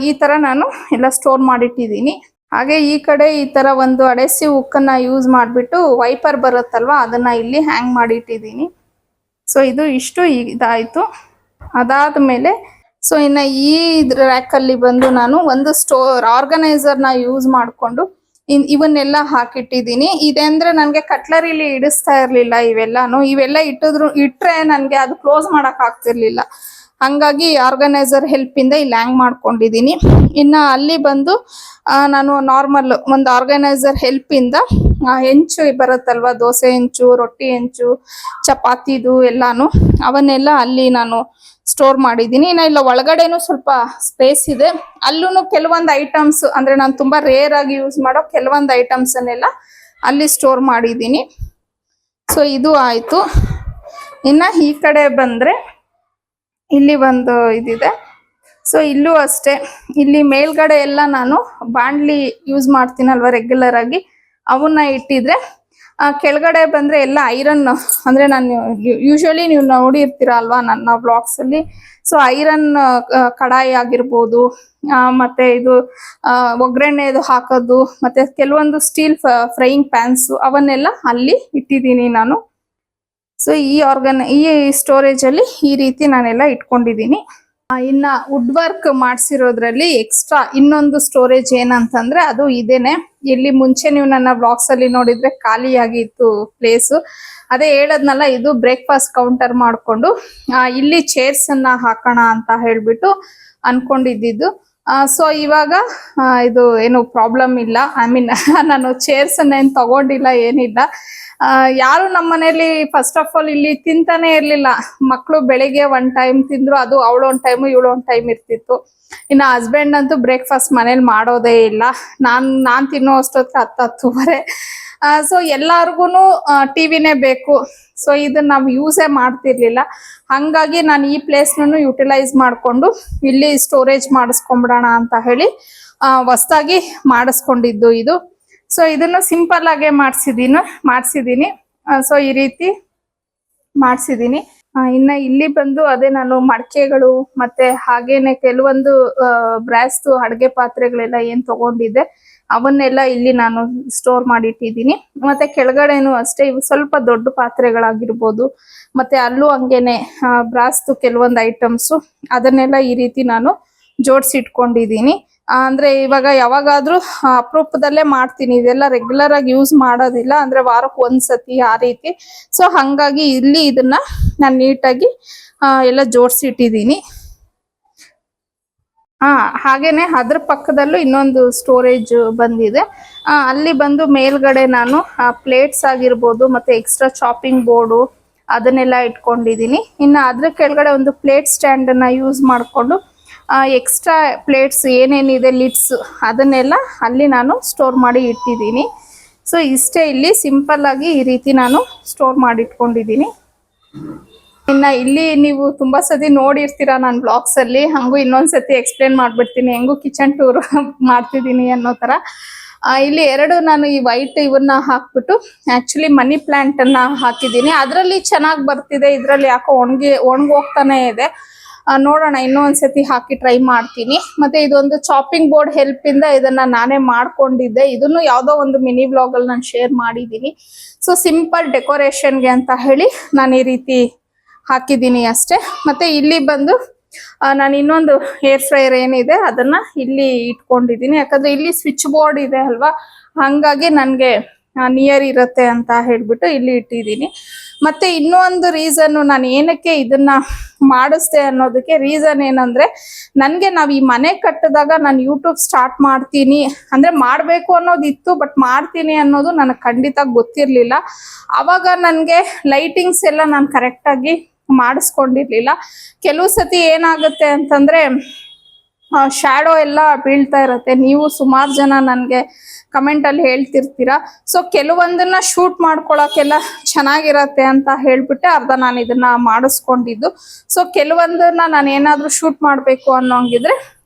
ಈ ತರ ನಾನು ಎಲ್ಲ ಸ್ಟೋರ್ ಮಾಡಿಟ್ಟಿದ್ದೀನಿ. ಹಾಗೆ ಈ ಕಡೆ ಈ ತರ ಒಂದು ಅಡೆಸಿವ್ ಹುಕ್ಕನ್ನ ಯೂಸ್ ಮಾಡ್ಬಿಟ್ಟು ವೈಪರ್ ಬರುತ್ತಲ್ವಾ ಅದನ್ನ ಇಲ್ಲಿ ಹ್ಯಾಂಗ್ ಮಾಡಿಟ್ಟಿದ್ದೀನಿ. ಸೊ ಇದು ಇಷ್ಟು ಇದಾಯ್ತು. ಅದಾದ್ಮೇಲೆ ಸೊ ಇನ್ನ ಈ ರ್ಯಾಕ್ ಅಲ್ಲಿ ಬಂದು ನಾನು ಒಂದು ಆರ್ಗನೈಸರ್ ನ ಯೂಸ್ ಮಾಡ್ಕೊಂಡು ಇವನ್ನೆಲ್ಲ ಹಾಕಿಟ್ಟಿದ್ದೀನಿ. ಇದೆ ಅಂದ್ರೆ ನನಗೆ ಕಟ್ಲರಿಲಿ ಇಡಿಸ್ತಾ ಇರ್ಲಿಲ್ಲ ಇವೆಲ್ಲ ಇಟ್ರೆ ನನಗೆ ಅದು ಕ್ಲೋಸ್ ಮಾಡಕ್ ಆಗ್ತಿರ್ಲಿಲ್ಲ. ಹಂಗಾಗಿ ಆರ್ಗನೈಸರ್ ಹೆಲ್ಪ್ ಇಂದ ಇಲ್ಲಿ ಹ್ಯಾಂಗ್ ಮಾಡ್ಕೊಂಡಿದ್ದೀನಿ. ಇನ್ನ ಅಲ್ಲಿ ಬಂದು ನಾನು ನಾರ್ಮಲ್ ಒಂದು ಆರ್ಗನೈಸರ್ ಹೆಲ್ಪ್ ಇಂದ ಹೆಂಚು ಬರುತ್ತಲ್ವಾ, ದೋಸೆ ಹೆಂಚು, ರೊಟ್ಟಿ ಹೆಂಚು, ಚಪಾತಿದು ಎಲ್ಲಾನು ಅವನ್ನೆಲ್ಲ ಅಲ್ಲಿ ನಾನು ಸ್ಟೋರ್ ಮಾಡಿದ್ದೀನಿ. ಇನ್ನ ಇಲ್ಲ ಒಳಗಡೆನೂ ಸ್ವಲ್ಪ ಸ್ಪೇಸ್ ಇದೆ. ಅಲ್ಲೂ ಕೆಲವೊಂದು ಐಟಮ್ಸ್ ಅಂದ್ರೆ ನಾನು ತುಂಬಾ ರೇರ್ ಆಗಿ ಯೂಸ್ ಮಾಡೋ ಕೆಲವೊಂದು ಐಟಮ್ಸ್ ಅನ್ನೆಲ್ಲ ಅಲ್ಲಿ ಸ್ಟೋರ್ ಮಾಡಿದ್ದೀನಿ. ಸೊ ಇದು ಆಯ್ತು. ಇನ್ನ ಈ ಕಡೆ ಬಂದ್ರೆ ಇಲ್ಲಿ ಒಂದು ಇದಿದೆ. ಸೊ ಇಲ್ಲೂ ಅಷ್ಟೇ, ಇಲ್ಲಿ ಮೇಲ್ಗಡೆ ಎಲ್ಲ ನಾನು ಬಾಂಡ್ಲಿ ಯೂಸ್ ಮಾಡ್ತೀನಲ್ವ ರೆಗ್ಯುಲರ್ ಆಗಿ, ಅವನ್ನ ಇಟ್ಟಿದ್ರೆ ಕೆಳಗಡೆ ಬಂದ್ರೆ ಎಲ್ಲ ಐರನ್ ಅಂದ್ರೆ ನಾನು ಯೂಶಲಿ ನೀವು ನೋಡಿರ್ತೀರ ಅಲ್ವಾ ನನ್ನ ವ್ಲಾಗ್ಸ್ ಅಲ್ಲಿ. ಸೊ ಐರನ್ ಕಡಾಯಿ ಆಗಿರ್ಬೋದು, ಮತ್ತೆ ಇದು ಒಗ್ಗರಣೆದು ಹಾಕೋದು, ಮತ್ತೆ ಕೆಲವೊಂದು ಸ್ಟೀಲ್ ಫ್ರೈಯಿಂಗ್ ಪ್ಯಾನ್ಸ್ ಅವನ್ನೆಲ್ಲ ಅಲ್ಲಿ ಇಟ್ಟಿದ್ದೀನಿ ನಾನು. ಸೊ ಈ ಸ್ಟೋರೇಜ್ ಅಲ್ಲಿ ಈ ರೀತಿ ನಾನೆಲ್ಲ ಇಟ್ಕೊಂಡಿದ್ದೀನಿ. ಇನ್ನ ವುಡ್ ವರ್ಕ್ ಮಾಡ್ಸಿರೋದ್ರಲ್ಲಿ ಎಕ್ಸ್ಟ್ರಾ ಇನ್ನೊಂದು ಸ್ಟೋರೇಜ್ ಏನಂತಂದ್ರೆ ಅದು ಇದೇನೆ. ಇಲ್ಲಿ ಮುಂಚೆ ನೀವು ನನ್ನ ಬ್ಲಾಗ್ಸ್ ಅಲ್ಲಿ ನೋಡಿದ್ರೆ ಖಾಲಿಯಾಗಿತ್ತು ಪ್ಲೇಸ್. ಅದೇ ಹೇಳದ್ನಲ್ಲ, ಇದು ಬ್ರೇಕ್ಫಾಸ್ಟ್ ಕೌಂಟರ್ ಮಾಡ್ಕೊಂಡು ಇಲ್ಲಿ ಚೇರ್ಸ್ ಅನ್ನ ಹಾಕೋಣ ಅಂತ ಹೇಳ್ಬಿಟ್ಟು ಅನ್ಕೊಂಡಿದ್ದು. ಸೊ ಇವಾಗ ಇದು ಏನು ಪ್ರಾಬ್ಲಮ್ ಇಲ್ಲ. ಐ ಮೀನ್ ನಾನು ಚೇರ್ಸ್ ಅನ್ನ ಏನ್ ತಗೊಂಡಿಲ್ಲ, ಏನಿಲ್ಲ. ಯಾರು ನಮ್ಮ ಮನೇಲಿ ಫಸ್ಟ್ ಆಫ್ ಆಲ್ ಇಲ್ಲಿ ತಿಂತಾನೆ ಇರ್ಲಿಲ್ಲ. ಮಕ್ಕಳು ಬೆಳಿಗ್ಗೆ 1 ಟೈಮ್ ತಿಂದ್ರು, ಅದು ಅವಳು 1 ಟೈಮ್ ಇವಳು 1 ಟೈಮ್ ಇರ್ತಿತ್ತು. ಇನ್ನು ಹಸ್ಬೆಂಡ್ ಅಂತೂ ಬ್ರೇಕ್ಫಾಸ್ಟ್ ಮನೇಲಿ ಮಾಡೋದೇ ಇಲ್ಲ. ನಾನ್ ತಿನ್ನೋ ಅಷ್ಟೊತ್ತಿಗೆ 10-10:30. ಸೊ ಎಲ್ಲಾರ್ಗುನು ಟಿವಿನೇ ಬೇಕು. ಸೊ ಇದನ್ನ ನಾವು ಯೂಸೇ ಮಾಡ್ತಿರ್ಲಿಲ್ಲ. ಹಂಗಾಗಿ ನಾನು ಈ ಪ್ಲೇಸ್ನೂ ಯುಟಿಲೈಸ್ ಮಾಡ್ಕೊಂಡು ಇಲ್ಲಿ ಸ್ಟೋರೇಜ್ ಮಾಡಿಸ್ಕೊಂಡ್ಬಿಡೋಣ ಅಂತ ಹೇಳಿ ಹೊಸದಾಗಿ ಮಾಡಿಸ್ಕೊಂಡಿದ್ದು ಇದು. ಸೊ ಇದನ್ನು ಸಿಂಪಲ್ ಆಗೇ ಮಾಡ್ಸಿದೀನಿ. ಸೊ ಈ ರೀತಿ ಮಾಡ್ಸಿದೀನಿ. ಇನ್ನ ಇಲ್ಲಿ ಬಂದು ಅದೇ ನಾನು ಮಡಕೆಗಳು ಮತ್ತೆ ಹಾಗೇನೆ ಕೆಲವೊಂದು ಬ್ರಾಸ್ದು ಅಡ್ಗೆ ಪಾತ್ರೆಗಳೆಲ್ಲ ಏನ್ ತಗೊಂಡಿದ್ದೆ ಅವನ್ನೆಲ್ಲ ಇಲ್ಲಿ ನಾನು ಸ್ಟೋರ್ ಮಾಡಿಟ್ಟಿದ್ದೀನಿ. ಮತ್ತೆ ಕೆಳಗಡೆನು ಅಷ್ಟೇ, ಇವು ಸ್ವಲ್ಪ ದೊಡ್ಡ ಪಾತ್ರೆಗಳಾಗಿರ್ಬೋದು, ಮತ್ತೆ ಅಲ್ಲೂ ಹಂಗೇನೆ ಬ್ರಾಸ್ದು ಕೆಲವೊಂದು ಐಟಮ್ಸ್ ಅದನ್ನೆಲ್ಲ ಈ ರೀತಿ ನಾನು ಜೋಡಿಸಿಟ್ಕೊಂಡಿದ್ದೀನಿ. ಅಂದ್ರೆ ಇವಾಗ ಯಾವಾಗಾದ್ರೂ ಅಪರೂಪದಲ್ಲೇ ಮಾಡ್ತೀನಿ, ಇದೆಲ್ಲ ರೆಗ್ಯುಲರ್ ಆಗಿ ಯೂಸ್ ಮಾಡೋದಿಲ್ಲ, ಅಂದ್ರೆ ವಾರಕ್ಕೆ ಒಂದ್ಸತಿ ಆ ರೀತಿ. ಸೊ ಹಂಗಾಗಿ ಇಲ್ಲಿ ಇದನ್ನ ನಾನು ನೀಟಾಗಿ ಎಲ್ಲ ಜೋಡಿಸಿಟ್ಟಿದ್ದೀನಿ. ಹಾಗೇನೆ ಅದ್ರ ಪಕ್ಕದಲ್ಲೂ ಇನ್ನೊಂದು ಸ್ಟೋರೇಜ್ ಬಂದಿದೆ. ಅಲ್ಲಿ ಬಂದು ಮೇಲ್ಗಡೆ ನಾನು ಪ್ಲೇಟ್ಸ್ ಆಗಿರ್ಬೋದು ಮತ್ತೆ ಎಕ್ಸ್ಟ್ರಾ ಚಾಪಿಂಗ್ ಬೋರ್ಡು ಅದನ್ನೆಲ್ಲ ಇಟ್ಕೊಂಡಿದ್ದೀನಿ. ಇನ್ನು ಅದ್ರ ಕೆಳಗಡೆ ಒಂದು ಪ್ಲೇಟ್ ಸ್ಟ್ಯಾಂಡ್ ಅನ್ನ ಯೂಸ್ ಮಾಡಿಕೊಂಡು ಎಕ್ಸ್ಟ್ರಾ ಪ್ಲೇಟ್ಸ್ ಏನೇನಿದೆ ಲಿಡ್ಸ್ ಅದನ್ನೆಲ್ಲ ಅಲ್ಲಿ ನಾನು ಸ್ಟೋರ್ ಮಾಡಿ ಇಟ್ಟಿದ್ದೀನಿ. ಸೊ ಇಷ್ಟೇ, ಇಲ್ಲಿ ಸಿಂಪಲ್ ಆಗಿ ಈ ರೀತಿ ನಾನು ಸ್ಟೋರ್ ಮಾಡಿ ಇಟ್ಕೊಂಡಿದ್ದೀನಿ. ಇನ್ನ ಇಲ್ಲಿ ನೀವು ತುಂಬಾ ಸತಿ ನೋಡಿರ್ತೀರಾ ನನ್ನ ಬ್ಲಾಗ್ಸ್ ಅಲ್ಲಿ, ಹಂಗೂ ಇನ್ನೊಂದ್ಸತಿ ಎಕ್ಸ್ಪ್ಲೇನ್ ಮಾಡ್ಬಿಡ್ತೀನಿ ಹೆಂಗೂ ಕಿಚನ್ ಟೂರ್ ಮಾಡ್ತಿದ್ದೀನಿ ಅನ್ನೋ ತರ. ಇಲ್ಲಿ ನಾನು ಈ ವೈಟ್ ಇವನ್ನ ಹಾಕ್ಬಿಟ್ಟು ಆಕ್ಚುಲಿ ಮನಿ ಪ್ಲಾಂಟ್ ಅನ್ನ ಹಾಕಿದ್ದೀನಿ. ಅದರಲ್ಲಿ ಚೆನ್ನಾಗಿ ಬರ್ತಿದೆ, ಇದ್ರಲ್ಲಿ ಯಾಕೋ ಒಣಗೋಗ್ತಾನೆ ಇದೆ. ನೋಡೋಣ, ಇನ್ನೊಂದ್ಸತಿ ಹಾಕಿ ಟ್ರೈ ಮಾಡ್ತೀನಿ. ಮತ್ತೆ ಇದೊಂದು ಚಾಪಿಂಗ್ ಬೋರ್ಡ್ ಹೆಲ್ಪ್ ಇಂದ ಇದನ್ನ ನಾನೇ ಮಾಡ್ಕೊಂಡಿದ್ದೆ. ಇದನ್ನು ಯಾವ್ದೋ ಒಂದು ಮಿನಿ ಬ್ಲಾಗ್ ಅಲ್ಲಿ ನಾನು ಶೇರ್ ಮಾಡಿದ್ದೀನಿ. ಸೊ ಸಿಂಪಲ್ ಡೆಕೋರೇಷನ್ಗೆ ಅಂತ ಹೇಳಿ ನಾನು ಈ ರೀತಿ ಹಾಕಿದ್ದೀನಿ ಅಷ್ಟೇ. ಮತ್ತೆ ಇಲ್ಲಿ ಬಂದು ನಾನು ಇನ್ನೊಂದು ಹೇರ್ ಫ್ರೈಯರ್ ಏನಿದೆ ಅದನ್ನ ಇಲ್ಲಿ ಇಟ್ಕೊಂಡಿದ್ದೀನಿ. ಯಾಕಂದ್ರೆ ಇಲ್ಲಿ ಸ್ವಿಚ್ ಬೋರ್ಡ್ ಇದೆ ಅಲ್ವಾ, ಹಂಗಾಗಿ ನನ್ಗೆ ನಿಯರ್ ಇರುತ್ತೆ ಅಂತ ಹೇಳ್ಬಿಟ್ಟು ಇಲ್ಲಿ ಇಟ್ಟಿದ್ದೀನಿ. ಮತ್ತೆ ಇನ್ನೊಂದು ರೀಸನ್ ನಾನು ಏನಕ್ಕೆ ಇದನ್ನ ಮಾಡಿಸ್ದೆ ಅನ್ನೋದಕ್ಕೆ ರೀಸನ್ ಏನಂದ್ರೆ, ನನ್ಗೆ ನಾವ್ ಈ ಮನೆ ಕಟ್ಟಿದಾಗ ನಾನು ಯೂಟ್ಯೂಬ್ ಸ್ಟಾರ್ಟ್ ಮಾಡ್ತೀನಿ ಅಂದ್ರೆ ಮಾಡ್ಬೇಕು ಅನ್ನೋದಿತ್ತು, ಬಟ್ ಮಾಡ್ತೀನಿ ಅನ್ನೋದು ನನಗೆ ಖಂಡಿತ ಗೊತ್ತಿರ್ಲಿಲ್ಲ. ಅವಾಗ ನನ್ಗೆ ಲೈಟಿಂಗ್ಸ್ ಎಲ್ಲ ನಾನು ಕರೆಕ್ಟ್ ಆಗಿ ಮಾಡಿಸ್ಕೊಂಡಿರ್ಲಿಲ್ಲ. ಕೆಲವು ಸತಿ ಏನಾಗುತ್ತೆ ಅಂತಂದ್ರೆ ಶ್ಯಾಡೋ ಎಲ್ಲ ಬೀಳ್ತಾ ಇರತ್ತೆ. ನೀವು ಸುಮಾರು ಜನ ನನ್ಗೆ ಕಮೆಂಟ್ ಅಲ್ಲಿ ಹೇಳ್ತಿರ್ತೀರಾ. ಸೊ ಕೆಲವೊಂದನ್ನ ಶೂಟ್ ಮಾಡ್ಕೊಳಕ್ಕೆಲ್ಲ ಚೆನ್ನಾಗಿರತ್ತೆ ಅಂತ ಹೇಳ್ಬಿಟ್ಟೆ ನಾನು ಇದನ್ನ ಮಾಡಿಸ್ಕೊಂಡಿದ್ದು. ಸೊ ಕೆಲವೊಂದನ್ನ ನಾನು ಏನಾದ್ರೂ ಶೂಟ್ ಮಾಡ್ಬೇಕು ಅನ್ನೋಂಗಿದ್ರೆ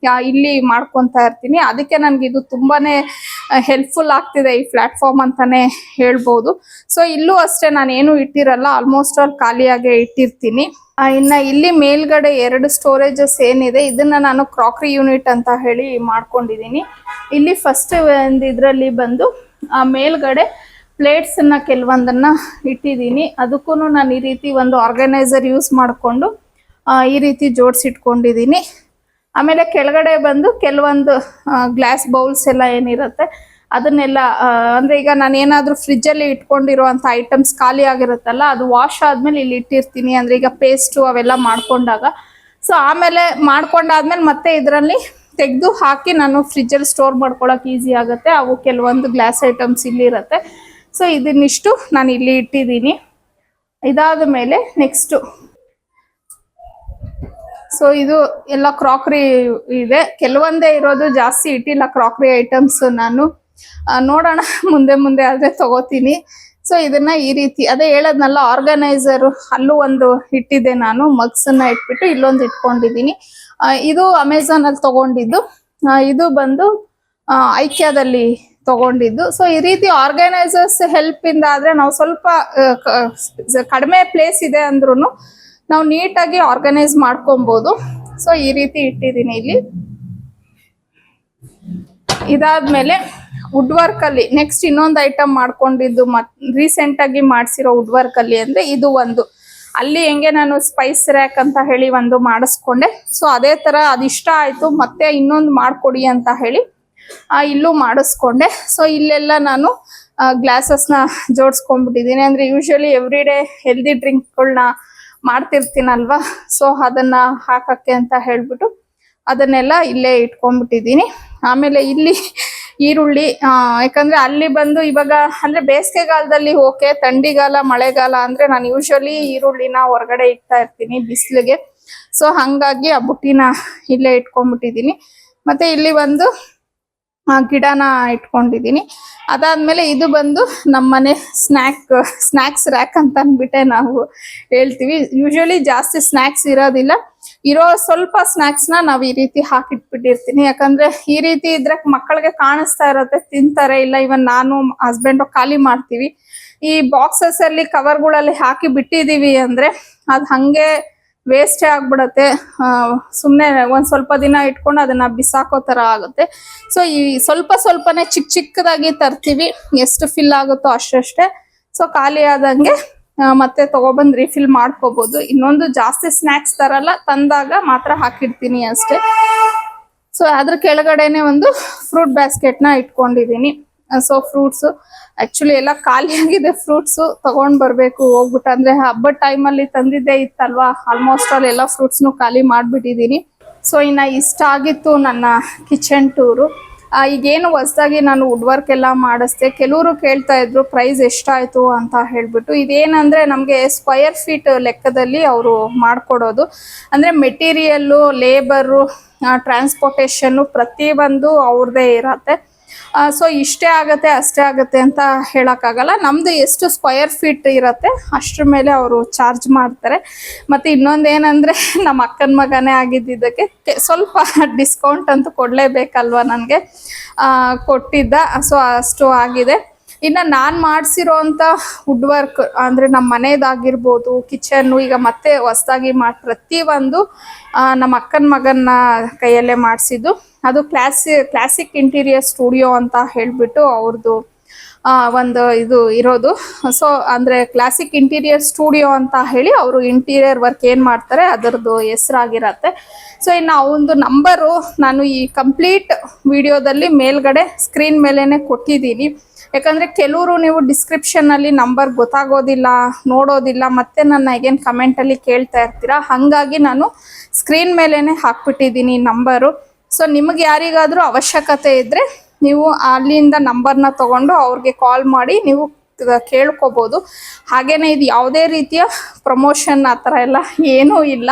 ಇಲ್ಲಿ ಮಾಡ್ಕೊಂತಾ ಇರ್ತೀನಿ. ಅದಕ್ಕೆ ನನ್ಗೆ ಇದು ತುಂಬಾನೇ ಹೆಲ್ಪ್ಫುಲ್ ಆಗ್ತಿದೆ ಈ ಪ್ಲಾಟ್ಫಾರ್ಮ್ ಅಂತಾನೆ ಹೇಳ್ಬೋದು. ಸೊ ಇಲ್ಲೂ ಅಷ್ಟೇ, ನಾನು ಏನು ಇಟ್ಟಿರಲ್ಲ, ಆಲ್ಮೋಸ್ಟ್ ಆಲ್ ಖಾಲಿಯಾಗೆ ಇಟ್ಟಿರ್ತೀನಿ. ಇನ್ನ ಇಲ್ಲಿ ಮೇಲ್ಗಡೆ 2 ಸ್ಟೋರೇಜಸ್ ಏನಿದೆ ಇದನ್ನ ನಾನು ಕ್ರಾಕರಿ ಯೂನಿಟ್ ಅಂತ ಹೇಳಿ ಮಾಡ್ಕೊಂಡಿದ್ದೀನಿ. ಇಲ್ಲಿ ಫಸ್ಟ್ ಇದ್ರಲ್ಲಿ ಬಂದು ಮೇಲ್ಗಡೆ ಪ್ಲೇಟ್ಸ್ ಅನ್ನ ಕೆಲವೊಂದನ್ನ ಇಟ್ಟಿದ್ದೀನಿ. ಅದಕ್ಕೂ ನಾನು ಈ ರೀತಿ ಒಂದು ಆರ್ಗನೈಸರ್ ಯೂಸ್ ಮಾಡಿಕೊಂಡು ಈ ರೀತಿ ಜೋಡಿಸಿಟ್ಕೊಂಡಿದ್ದೀನಿ. ಆಮೇಲೆ ಕೆಳಗಡೆ ಬಂದು ಕೆಲವೊಂದು ಗ್ಲಾಸ್ ಬೌಲ್ಸ್ ಎಲ್ಲ ಏನಿರುತ್ತೆ ಅದನ್ನೆಲ್ಲ ಅಂದ್ರೆ ಈಗ ನಾನು ಏನಾದರೂ ಫ್ರಿಜ್ಜಲ್ಲಿ ಇಟ್ಕೊಂಡಿರುವಂಥ ಐಟಮ್ಸ್ ಖಾಲಿ ಆಗಿರುತ್ತಲ್ಲ, ಅದು ವಾಶ್ ಆದ್ಮೇಲೆ ಇಲ್ಲಿ ಇಟ್ಟಿರ್ತೀನಿ. ಅಂದ್ರೆ ಈಗ ಪೇಸ್ಟು ಅವೆಲ್ಲ ಮಾಡ್ಕೊಂಡಾಗ, ಸೊ ಆಮೇಲೆ ಮಾಡ್ಕೊಂಡಾದ್ಮೇಲೆ ಮತ್ತೆ ಇದರಲ್ಲಿ ತೆಗೆದು ಹಾಕಿ ನಾನು ಫ್ರಿಜ್ಜಲ್ಲಿ ಸ್ಟೋರ್ ಮಾಡ್ಕೊಳಕ್ಕೆ ಈಸಿ ಆಗುತ್ತೆ. ಅವು ಕೆಲವೊಂದು ಗ್ಲಾಸ್ ಐಟಮ್ಸ್ ಇಲ್ಲಿರುತ್ತೆ. ಸೊ ಇದನ್ನಿಷ್ಟು ನಾನು ಇಲ್ಲಿ ಇಟ್ಟಿದ್ದೀನಿ. ಇದಾದ ಮೇಲೆ ನೆಕ್ಸ್ಟು, ಸೊ ಇದು ಎಲ್ಲ ಕ್ರಾಕ್ರಿ ಇದೆ, ಕೆಲವೊಂದೇ ಇರೋದು, ಜಾಸ್ತಿ ಇಟ್ಟಿಲ್ಲ ಕ್ರಾಕ್ರಿ ಐಟಮ್ಸ್ ನಾನು. ನೋಡೋಣ ಮುಂದೆ ಮುಂದೆ ಆದರೆ ತಗೋತೀನಿ. ಸೊ ಇದನ್ನ ಈ ರೀತಿ ಅದೇ ಹೇಳದ್ನಲ್ಲ, ಆರ್ಗನೈಸರು ಅಲ್ಲೂ ಒಂದು ಇಟ್ಟಿದ್ದೆ ನಾನು, ಮಗ್ಸನ್ನ ಇಟ್ಬಿಟ್ಟು ಇಲ್ಲೊಂದು ಇಟ್ಕೊಂಡಿದ್ದೀನಿ. ಇದು ಅಮೆಝಾನ್ ಅಲ್ಲಿ ತಗೊಂಡಿದ್ದು, ಇದು ಬಂದು ಐಕ್ಯಾದಲ್ಲಿ ತಗೊಂಡಿದ್ದು. ಸೊ ಈ ರೀತಿ ಆರ್ಗನೈಸರ್ಸ್ ಹೆಲ್ಪ್ ಇಂದ ಆದ್ರೆ ನಾವು ಸ್ವಲ್ಪ ಕಡಿಮೆ ಪ್ಲೇಸ್ ಇದೆ ಅಂದ್ರೂ ನಾವು ನೀಟಾಗಿ ಆರ್ಗನೈಸ್ ಮಾಡ್ಕೊಬಹುದು. ಸೊ ಈ ರೀತಿ ಇಟ್ಟಿದ್ದೀನಿ ಇಲ್ಲಿ. ಇದಾದ್ಮೇಲೆ ವುಡ್ ವರ್ಕ್ ಅಲ್ಲಿ ನೆಕ್ಸ್ಟ್ ಇನ್ನೊಂದು ಐಟಮ್ ಮಾಡ್ಕೊಂಡಿದ್ದು, ರೀಸೆಂಟ್ ಆಗಿ ಮಾಡಿಸಿರೋ ವುಡ್ ವರ್ಕ್ ಅಲ್ಲಿ ಅಂದ್ರೆ ಇದು ಒಂದು, ಅಲ್ಲಿ ಹೆಂಗೆ ನಾನು ಸ್ಪೈಸ್ ರ್ಯಾಕ್ ಅಂತ ಹೇಳಿ ಒಂದು ಮಾಡಿಸ್ಕೊಂಡೆ. ಸೊ ಅದೇ ತರ ಅದಿಷ್ಟ ಆಯ್ತು, ಮತ್ತೆ ಇನ್ನೊಂದು ಮಾಡ್ಕೊಡಿ ಅಂತ ಹೇಳಿ ಇಲ್ಲೂ ಮಾಡಿಸ್ಕೊಂಡೆ. ಸೊ ಇಲ್ಲೆಲ್ಲ ನಾನು ಗ್ಲಾಸಸ್ನ ಜೋಡಿಸ್ಕೊಂಡ್ಬಿಟ್ಟಿದ್ದೀನಿ. ಅಂದ್ರೆ ಯೂಶಲಿ ಎವ್ರಿ ಡೇ ಹೆಲ್ದಿ ಡ್ರಿಂಕ್ಗಳನ್ನ ಮಾಡ್ತಿರ್ತೀನಲ್ವಾ, ಸೊ ಅದನ್ನ ಹಾಕಕ್ಕೆ ಅಂತ ಹೇಳ್ಬಿಟ್ಟು ಅದನ್ನೆಲ್ಲ ಇಲ್ಲೇ ಇಟ್ಕೊಂಡ್ಬಿಟ್ಟಿದ್ದೀನಿ. ಆಮೇಲೆ ಇಲ್ಲಿ ಈರುಳ್ಳಿ, ಯಾಕಂದ್ರೆ ಅಲ್ಲಿ ಬಂದು ಇವಾಗ ಅಂದ್ರೆ ಬೇಸಿಗೆಗಾಲದಲ್ಲಿ ಓಕೆ, ಥಂಡಿಗಾಲ ಮಳೆಗಾಲ ಅಂದ್ರೆ ನಾನು ಯೂಶಲಿ ಈರುಳ್ಳಿನ ಹೊರಗಡೆ ಇಡ್ತಾ ಇರ್ತೀನಿ ಬಿಸಿಲಿಗೆ. ಸೊ ಹಂಗಾಗಿ ಆ ಬುಟ್ಟಿನ ಇಲ್ಲೇ ಇಟ್ಕೊಂಡ್ಬಿಟ್ಟಿದ್ದೀನಿ. ಮತ್ತೆ ಇಲ್ಲಿ ಒಂದು ಗಿಡನ ಇಟ್ಕೊಂಡಿದ್ದೀನಿ. ಅದಾದ್ಮೇಲೆ ಇದು ಬಂದು ನಮ್ಮನೆ ಸ್ನ್ಯಾಕ್ಸ್ ರ್ಯಾಕ್ ಅಂತ ಅಂದ್ಬಿಟ್ಟೆ ನಾವು ಹೇಳ್ತೀವಿ. ಯೂಶಲಿ ಜಾಸ್ತಿ ಸ್ನ್ಯಾಕ್ಸ್ ಇರೋದಿಲ್ಲ, ಇರೋ ಸ್ವಲ್ಪ ಸ್ನ್ಯಾಕ್ಸ್ನ ನಾವು ಈ ರೀತಿ ಹಾಕಿಟ್ಬಿಟ್ಟಿರ್ತೀನಿ. ಯಾಕಂದ್ರೆ ಈ ರೀತಿ ಇದ್ರೆ ಮಕ್ಕಳಿಗೆ ಕಾಣಿಸ್ತಾ ಇರತ್ತೆ, ತಿಂತಾರೆ. ಇಲ್ಲ ಇವನ್ ನಾನು ಹಸ್ಬೆಂಡ್ ಖಾಲಿ ಮಾಡ್ತೀವಿ. ಈ ಬಾಕ್ಸಸ್ ಅಲ್ಲಿ ಕವರ್ಗಳಲ್ಲಿ ಹಾಕಿ ಬಿಟ್ಟಿದೀವಿ ಅಂದ್ರೆ ಅದು ಹಂಗೆ ವೇಸ್ಟೇ ಆಗ್ಬಿಡತ್ತೆ. ಸುಮ್ಮನೆ ಒಂದ್ ಸ್ವಲ್ಪ ದಿನ ಇಟ್ಕೊಂಡು ಅದನ್ನ ಬಿಸಾಕೋ ತರ ಆಗುತ್ತೆ. ಸೊ ಈ ಸ್ವಲ್ಪನೇ ಚಿಕ್ಕದಾಗಿ ತರ್ತೀವಿ, ಎಷ್ಟು ಫಿಲ್ ಆಗುತ್ತೋ ಅಷ್ಟೇ. ಸೊ ಖಾಲಿ ಆದಂಗೆ ಮತ್ತೆ ತಗೊಬಂದು ರೀಫಿಲ್ ಮಾಡ್ಕೋಬಹುದು. ಇನ್ನೊಂದು ಜಾಸ್ತಿ ಸ್ನ್ಯಾಕ್ಸ್ ತರಲ್ಲ, ತಂದಾಗ ಮಾತ್ರ ಹಾಕಿಡ್ತೀನಿ ಅಷ್ಟೇ. ಸೊ ಅದ್ರ ಕೆಳಗಡೆನೆ ಒಂದು ಫ್ರೂಟ್ ಬ್ಯಾಸ್ಕೆಟ್ನ ಇಟ್ಕೊಂಡಿದ್ದೀನಿ. ಸೊ ಫ್ರೂಟ್ಸ್ ಆಕ್ಚುಲಿ ಎಲ್ಲ ಖಾಲಿ ಆಗಿದೆ, ಫ್ರೂಟ್ಸ್ ತಗೊಂಡ್ ಬರ್ಬೇಕು ಹೋಗ್ಬಿಟ್ಟು. ಅಂದ್ರೆ ಹಬ್ಬದ ಟೈಮಲ್ಲಿ ತಂದಿದ್ದೇ ಇತ್ತಲ್ವಾ, ಆಲ್ಮೋಸ್ಟ್ ಆಲ್ ಎಲ್ಲ ಫ್ರೂಟ್ಸ್ನು ಖಾಲಿ ಮಾಡ್ಬಿಟ್ಟಿದ್ದೀನಿ. ಸೊ ಇನ್ನ ಇಷ್ಟ ಆಗಿತ್ತು ನನ್ನ ಕಿಚನ್ ಟೂರು. ಈಗೇನು ಹೊಸದಾಗಿ ನಾನು ವುಡ್ ವರ್ಕ್ ಎಲ್ಲ ಮಾಡಿಸ್ದೆ. ಕೆಲವರು ಕೇಳ್ತಾ ಇದ್ರು ಪ್ರೈಸ್ ಎಷ್ಟಾಯ್ತು ಅಂತ ಹೇಳ್ಬಿಟ್ಟು. ಇದೇನಂದ್ರೆ ನಮಗೆ ಸ್ಕ್ವಯರ್ ಫೀಟ್ ಲೆಕ್ಕದಲ್ಲಿ ಅವರು ಮಾಡ್ಕೊಡೋದು. ಅಂದ್ರೆ ಮೆಟೀರಿಯಲ್ಲು, ಲೇಬರು, ಟ್ರಾನ್ಸ್ಪೋರ್ಟೇಷನ್ನು ಪ್ರತಿಯೊಂದು ಅವ್ರದ್ದೇ ಇರತ್ತೆ. ಸೊ ಇಷ್ಟೇ ಆಗತ್ತೆ ಅಷ್ಟೇ ಆಗತ್ತೆ ಅಂತ ಹೇಳಕ್ಕಾಗಲ್ಲ. ನಮ್ದು ಎಷ್ಟು ಸ್ಕ್ವಯರ್ ಫೀಟ್ ಇರತ್ತೆ ಅಷ್ಟ್ರ ಮೇಲೆ ಅವರು ಚಾರ್ಜ್ ಮಾಡ್ತಾರೆ. ಮತ್ತೆ ಇನ್ನೊಂದೇನಂದ್ರೆ ನಮ್ಮ ಅಕ್ಕನ ಮಗನೇ ಆಗಿದ್ದಕ್ಕೆ ಸ್ವಲ್ಪ ಡಿಸ್ಕೌಂಟ್ ಅಂತೂ ಕೊಡ್ಲೇಬೇಕಲ್ವಾ, ನನಗೆ ಕೊಟ್ಟಿದ್ದ. ಸೊ ಅಷ್ಟು ಆಗಿದೆ. ಇನ್ನು ನಾನು ಮಾಡಿಸಿರೋಂಥ ವುಡ್ ವರ್ಕ್ ಅಂದರೆ ನಮ್ಮ ಮನೆಯದಾಗಿರ್ಬೋದು, ಕಿಚನ್ನು, ಈಗ ಮತ್ತೆ ಹೊಸದಾಗಿ ಪ್ರತಿಯೊಂದು ನಮ್ಮ ಅಕ್ಕನ ಮಗನ ಕೈಯಲ್ಲೇ ಮಾಡಿಸಿದ್ದು. ಅದು ಕ್ಲಾಸಿಕ್ ಇಂಟೀರಿಯರ್ ಸ್ಟುಡಿಯೋ ಅಂತ ಹೇಳಿಬಿಟ್ಟು ಅವ್ರದ್ದು ಒಂದು ಇದು ಇರೋದು. ಸೊ ಅಂದರೆ ಕ್ಲಾಸಿಕ್ ಇಂಟೀರಿಯರ್ ಸ್ಟುಡಿಯೋ ಅಂತ ಹೇಳಿ ಅವರು ಇಂಟೀರಿಯರ್ ವರ್ಕ್ ಏನು ಮಾಡ್ತಾರೆ ಅದರದ್ದು ಹೆಸರಾಗಿರತ್ತೆ. ಸೊ ಇನ್ನು ಒಂದು ನಂಬರು ನಾನು ಈ ಕಂಪ್ಲೀಟ್ ವಿಡಿಯೋದಲ್ಲಿ ಮೇಲ್ಗಡೆ ಸ್ಕ್ರೀನ್ ಮೇಲೇ ಕೊಟ್ಟಿದ್ದೀನಿ. ಯಾಕಂದರೆ ಕೆಲವರು ನೀವು ಡಿಸ್ಕ್ರಿಪ್ಷನಲ್ಲಿ ನಂಬರ್ ಗೊತ್ತಾಗೋದಿಲ್ಲ, ನೋಡೋದಿಲ್ಲ, ಮತ್ತೆ ನನ್ನ ಅಗೇನ್ ಕಮೆಂಟಲ್ಲಿ ಕೇಳ್ತಾ ಇರ್ತೀರಾ. ಹಾಗಾಗಿ ನಾನು ಸ್ಕ್ರೀನ್ ಮೇಲೇ ಹಾಕ್ಬಿಟ್ಟಿದ್ದೀನಿ ನಂಬರು. ಸೊ ನಿಮಗೆ ಯಾರಿಗಾದರೂ ಅವಶ್ಯಕತೆ ಇದ್ದರೆ ನೀವು ಅಲ್ಲಿಂದ ನಂಬರ್ನ ತೊಗೊಂಡು ಅವ್ರಿಗೆ ಕಾಲ್ ಮಾಡಿ ನೀವು ಕೇಳ್ಕೊಬೋದು. ಹಾಗೇನೆ ಇದು ಯಾವುದೇ ರೀತಿಯ ಪ್ರಮೋಷನ್ ಆ ಥರ ಎಲ್ಲ ಏನೂ ಇಲ್ಲ.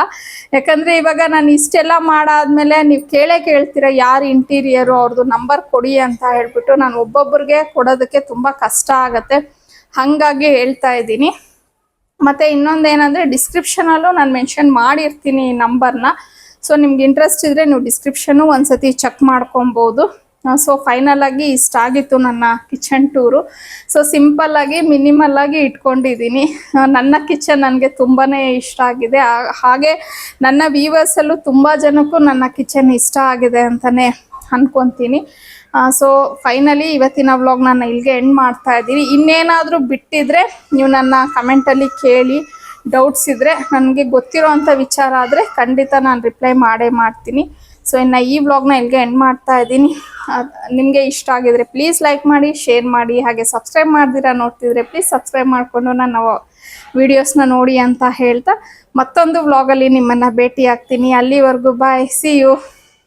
ಯಾಕಂದರೆ ಇವಾಗ ನಾನು ಇಷ್ಟೆಲ್ಲ ಮಾಡಾದ್ಮೇಲೆ ನೀವು ಕೇಳ್ತೀರ ಯಾರು ಇಂಟೀರಿಯರು ಅವ್ರದ್ದು ನಂಬರ್ ಕೊಡಿ ಅಂತ ಹೇಳ್ಬಿಟ್ಟು. ನಾನು ಒಬ್ಬೊಬ್ಬರಿಗೆ ಕೊಡೋದಕ್ಕೆ ತುಂಬ ಕಷ್ಟ ಆಗುತ್ತೆ, ಹಾಗಾಗಿ ಹೇಳ್ತಾ ಇದ್ದೀನಿ. ಮತ್ತು ಇನ್ನೊಂದೇನೆಂದರೆ ಡಿಸ್ಕ್ರಿಪ್ಷನಲ್ಲೂ ನಾನು ಮೆನ್ಷನ್ ಮಾಡಿರ್ತೀನಿ ಈ ನಂಬರ್ನ. ಸೊ ನಿಮ್ಗೆ ಇಂಟ್ರೆಸ್ಟ್ ಇದ್ದರೆ ನೀವು ಡಿಸ್ಕ್ರಿಪ್ಷನ್ನು ಒಂದ್ಸತಿ ಚೆಕ್ ಮಾಡ್ಕೊಬೋದು. ಸೊ ಫೈನಲ್ ಆಗಿ ಇಷ್ಟ ಆಗಿತ್ತು ನನ್ನ ಕಿಚನ್ ಟೂರು. ಸೊ ಸಿಂಪಲ್ ಆಗಿ ಮಿನಿಮಲ್ ಆಗಿ ಇಟ್ಕೊಂಡಿದ್ದೀನಿ. ನನ್ನ ಕಿಚನ್ ನನಗೆ ತುಂಬಾ ಇಷ್ಟ ಆಗಿದೆ. ಹಾಗೆ ನನ್ನ ವ್ಯೂವರ್ಸಲ್ಲೂ ತುಂಬ ಜನಕ್ಕೂ ನನ್ನ ಕಿಚನ್ ಇಷ್ಟ ಆಗಿದೆ ಅಂತಲೇ ಅನ್ಕೊತೀನಿ. ಸೊ ಫೈನಲಿ ಇವತ್ತಿನ ವ್ಲಾಗ್ ನಾನು ಇಲ್ಲಿಗೆ ಎಂಡ್ ಮಾಡ್ತಾ ಇದ್ದೀನಿ. ಇನ್ನೇನಾದರೂ ಬಿಟ್ಟಿದ್ರೆ ನೀವು ನನ್ನ ಕಮೆಂಟಲ್ಲಿ ಕೇಳಿ. ಡೌಟ್ಸ್ ಇದ್ದರೆ ನನಗೆ ಗೊತ್ತಿರೋ ಅಂಥ ವಿಚಾರ ಆದರೆ ಖಂಡಿತ ನಾನು ರಿಪ್ಲೈ ಮಾಡೇ ಮಾಡ್ತೀನಿ. ಸೊ ಇನ್ನು ಈ ವ್ಲಾಗ್ನ ಇಲ್ಲಿಗೆ ಎಂಡ್ ಮಾಡ್ತಾ ಇದ್ದೀನಿ. ನಿಮಗೆ ಇಷ್ಟ ಆಗಿದ್ರೆ ಪ್ಲೀಸ್ ಲೈಕ್ ಮಾಡಿ, ಶೇರ್ ಮಾಡಿ, ಹಾಗೆ ಸಬ್ಸ್ಕ್ರೈಬ್ ಮಾಡ್ದಿರಾ ನೋಡ್ತಿದ್ರೆ ಪ್ಲೀಸ್ ಸಬ್ಸ್ಕ್ರೈಬ್ ಮಾಡಿಕೊಂಡು ನನ್ನ ವಿಡಿಯೋಸ್ನ ನೋಡಿ ಅಂತ ಹೇಳ್ತಾ ಮತ್ತೊಂದು ವ್ಲಾಗಲ್ಲಿ ನಿಮ್ಮನ್ನು ಭೇಟಿ ಆಗ್ತೀನಿ. ಅಲ್ಲಿವರೆಗೂ ಬಾಯ್, ಸಿ ಯು.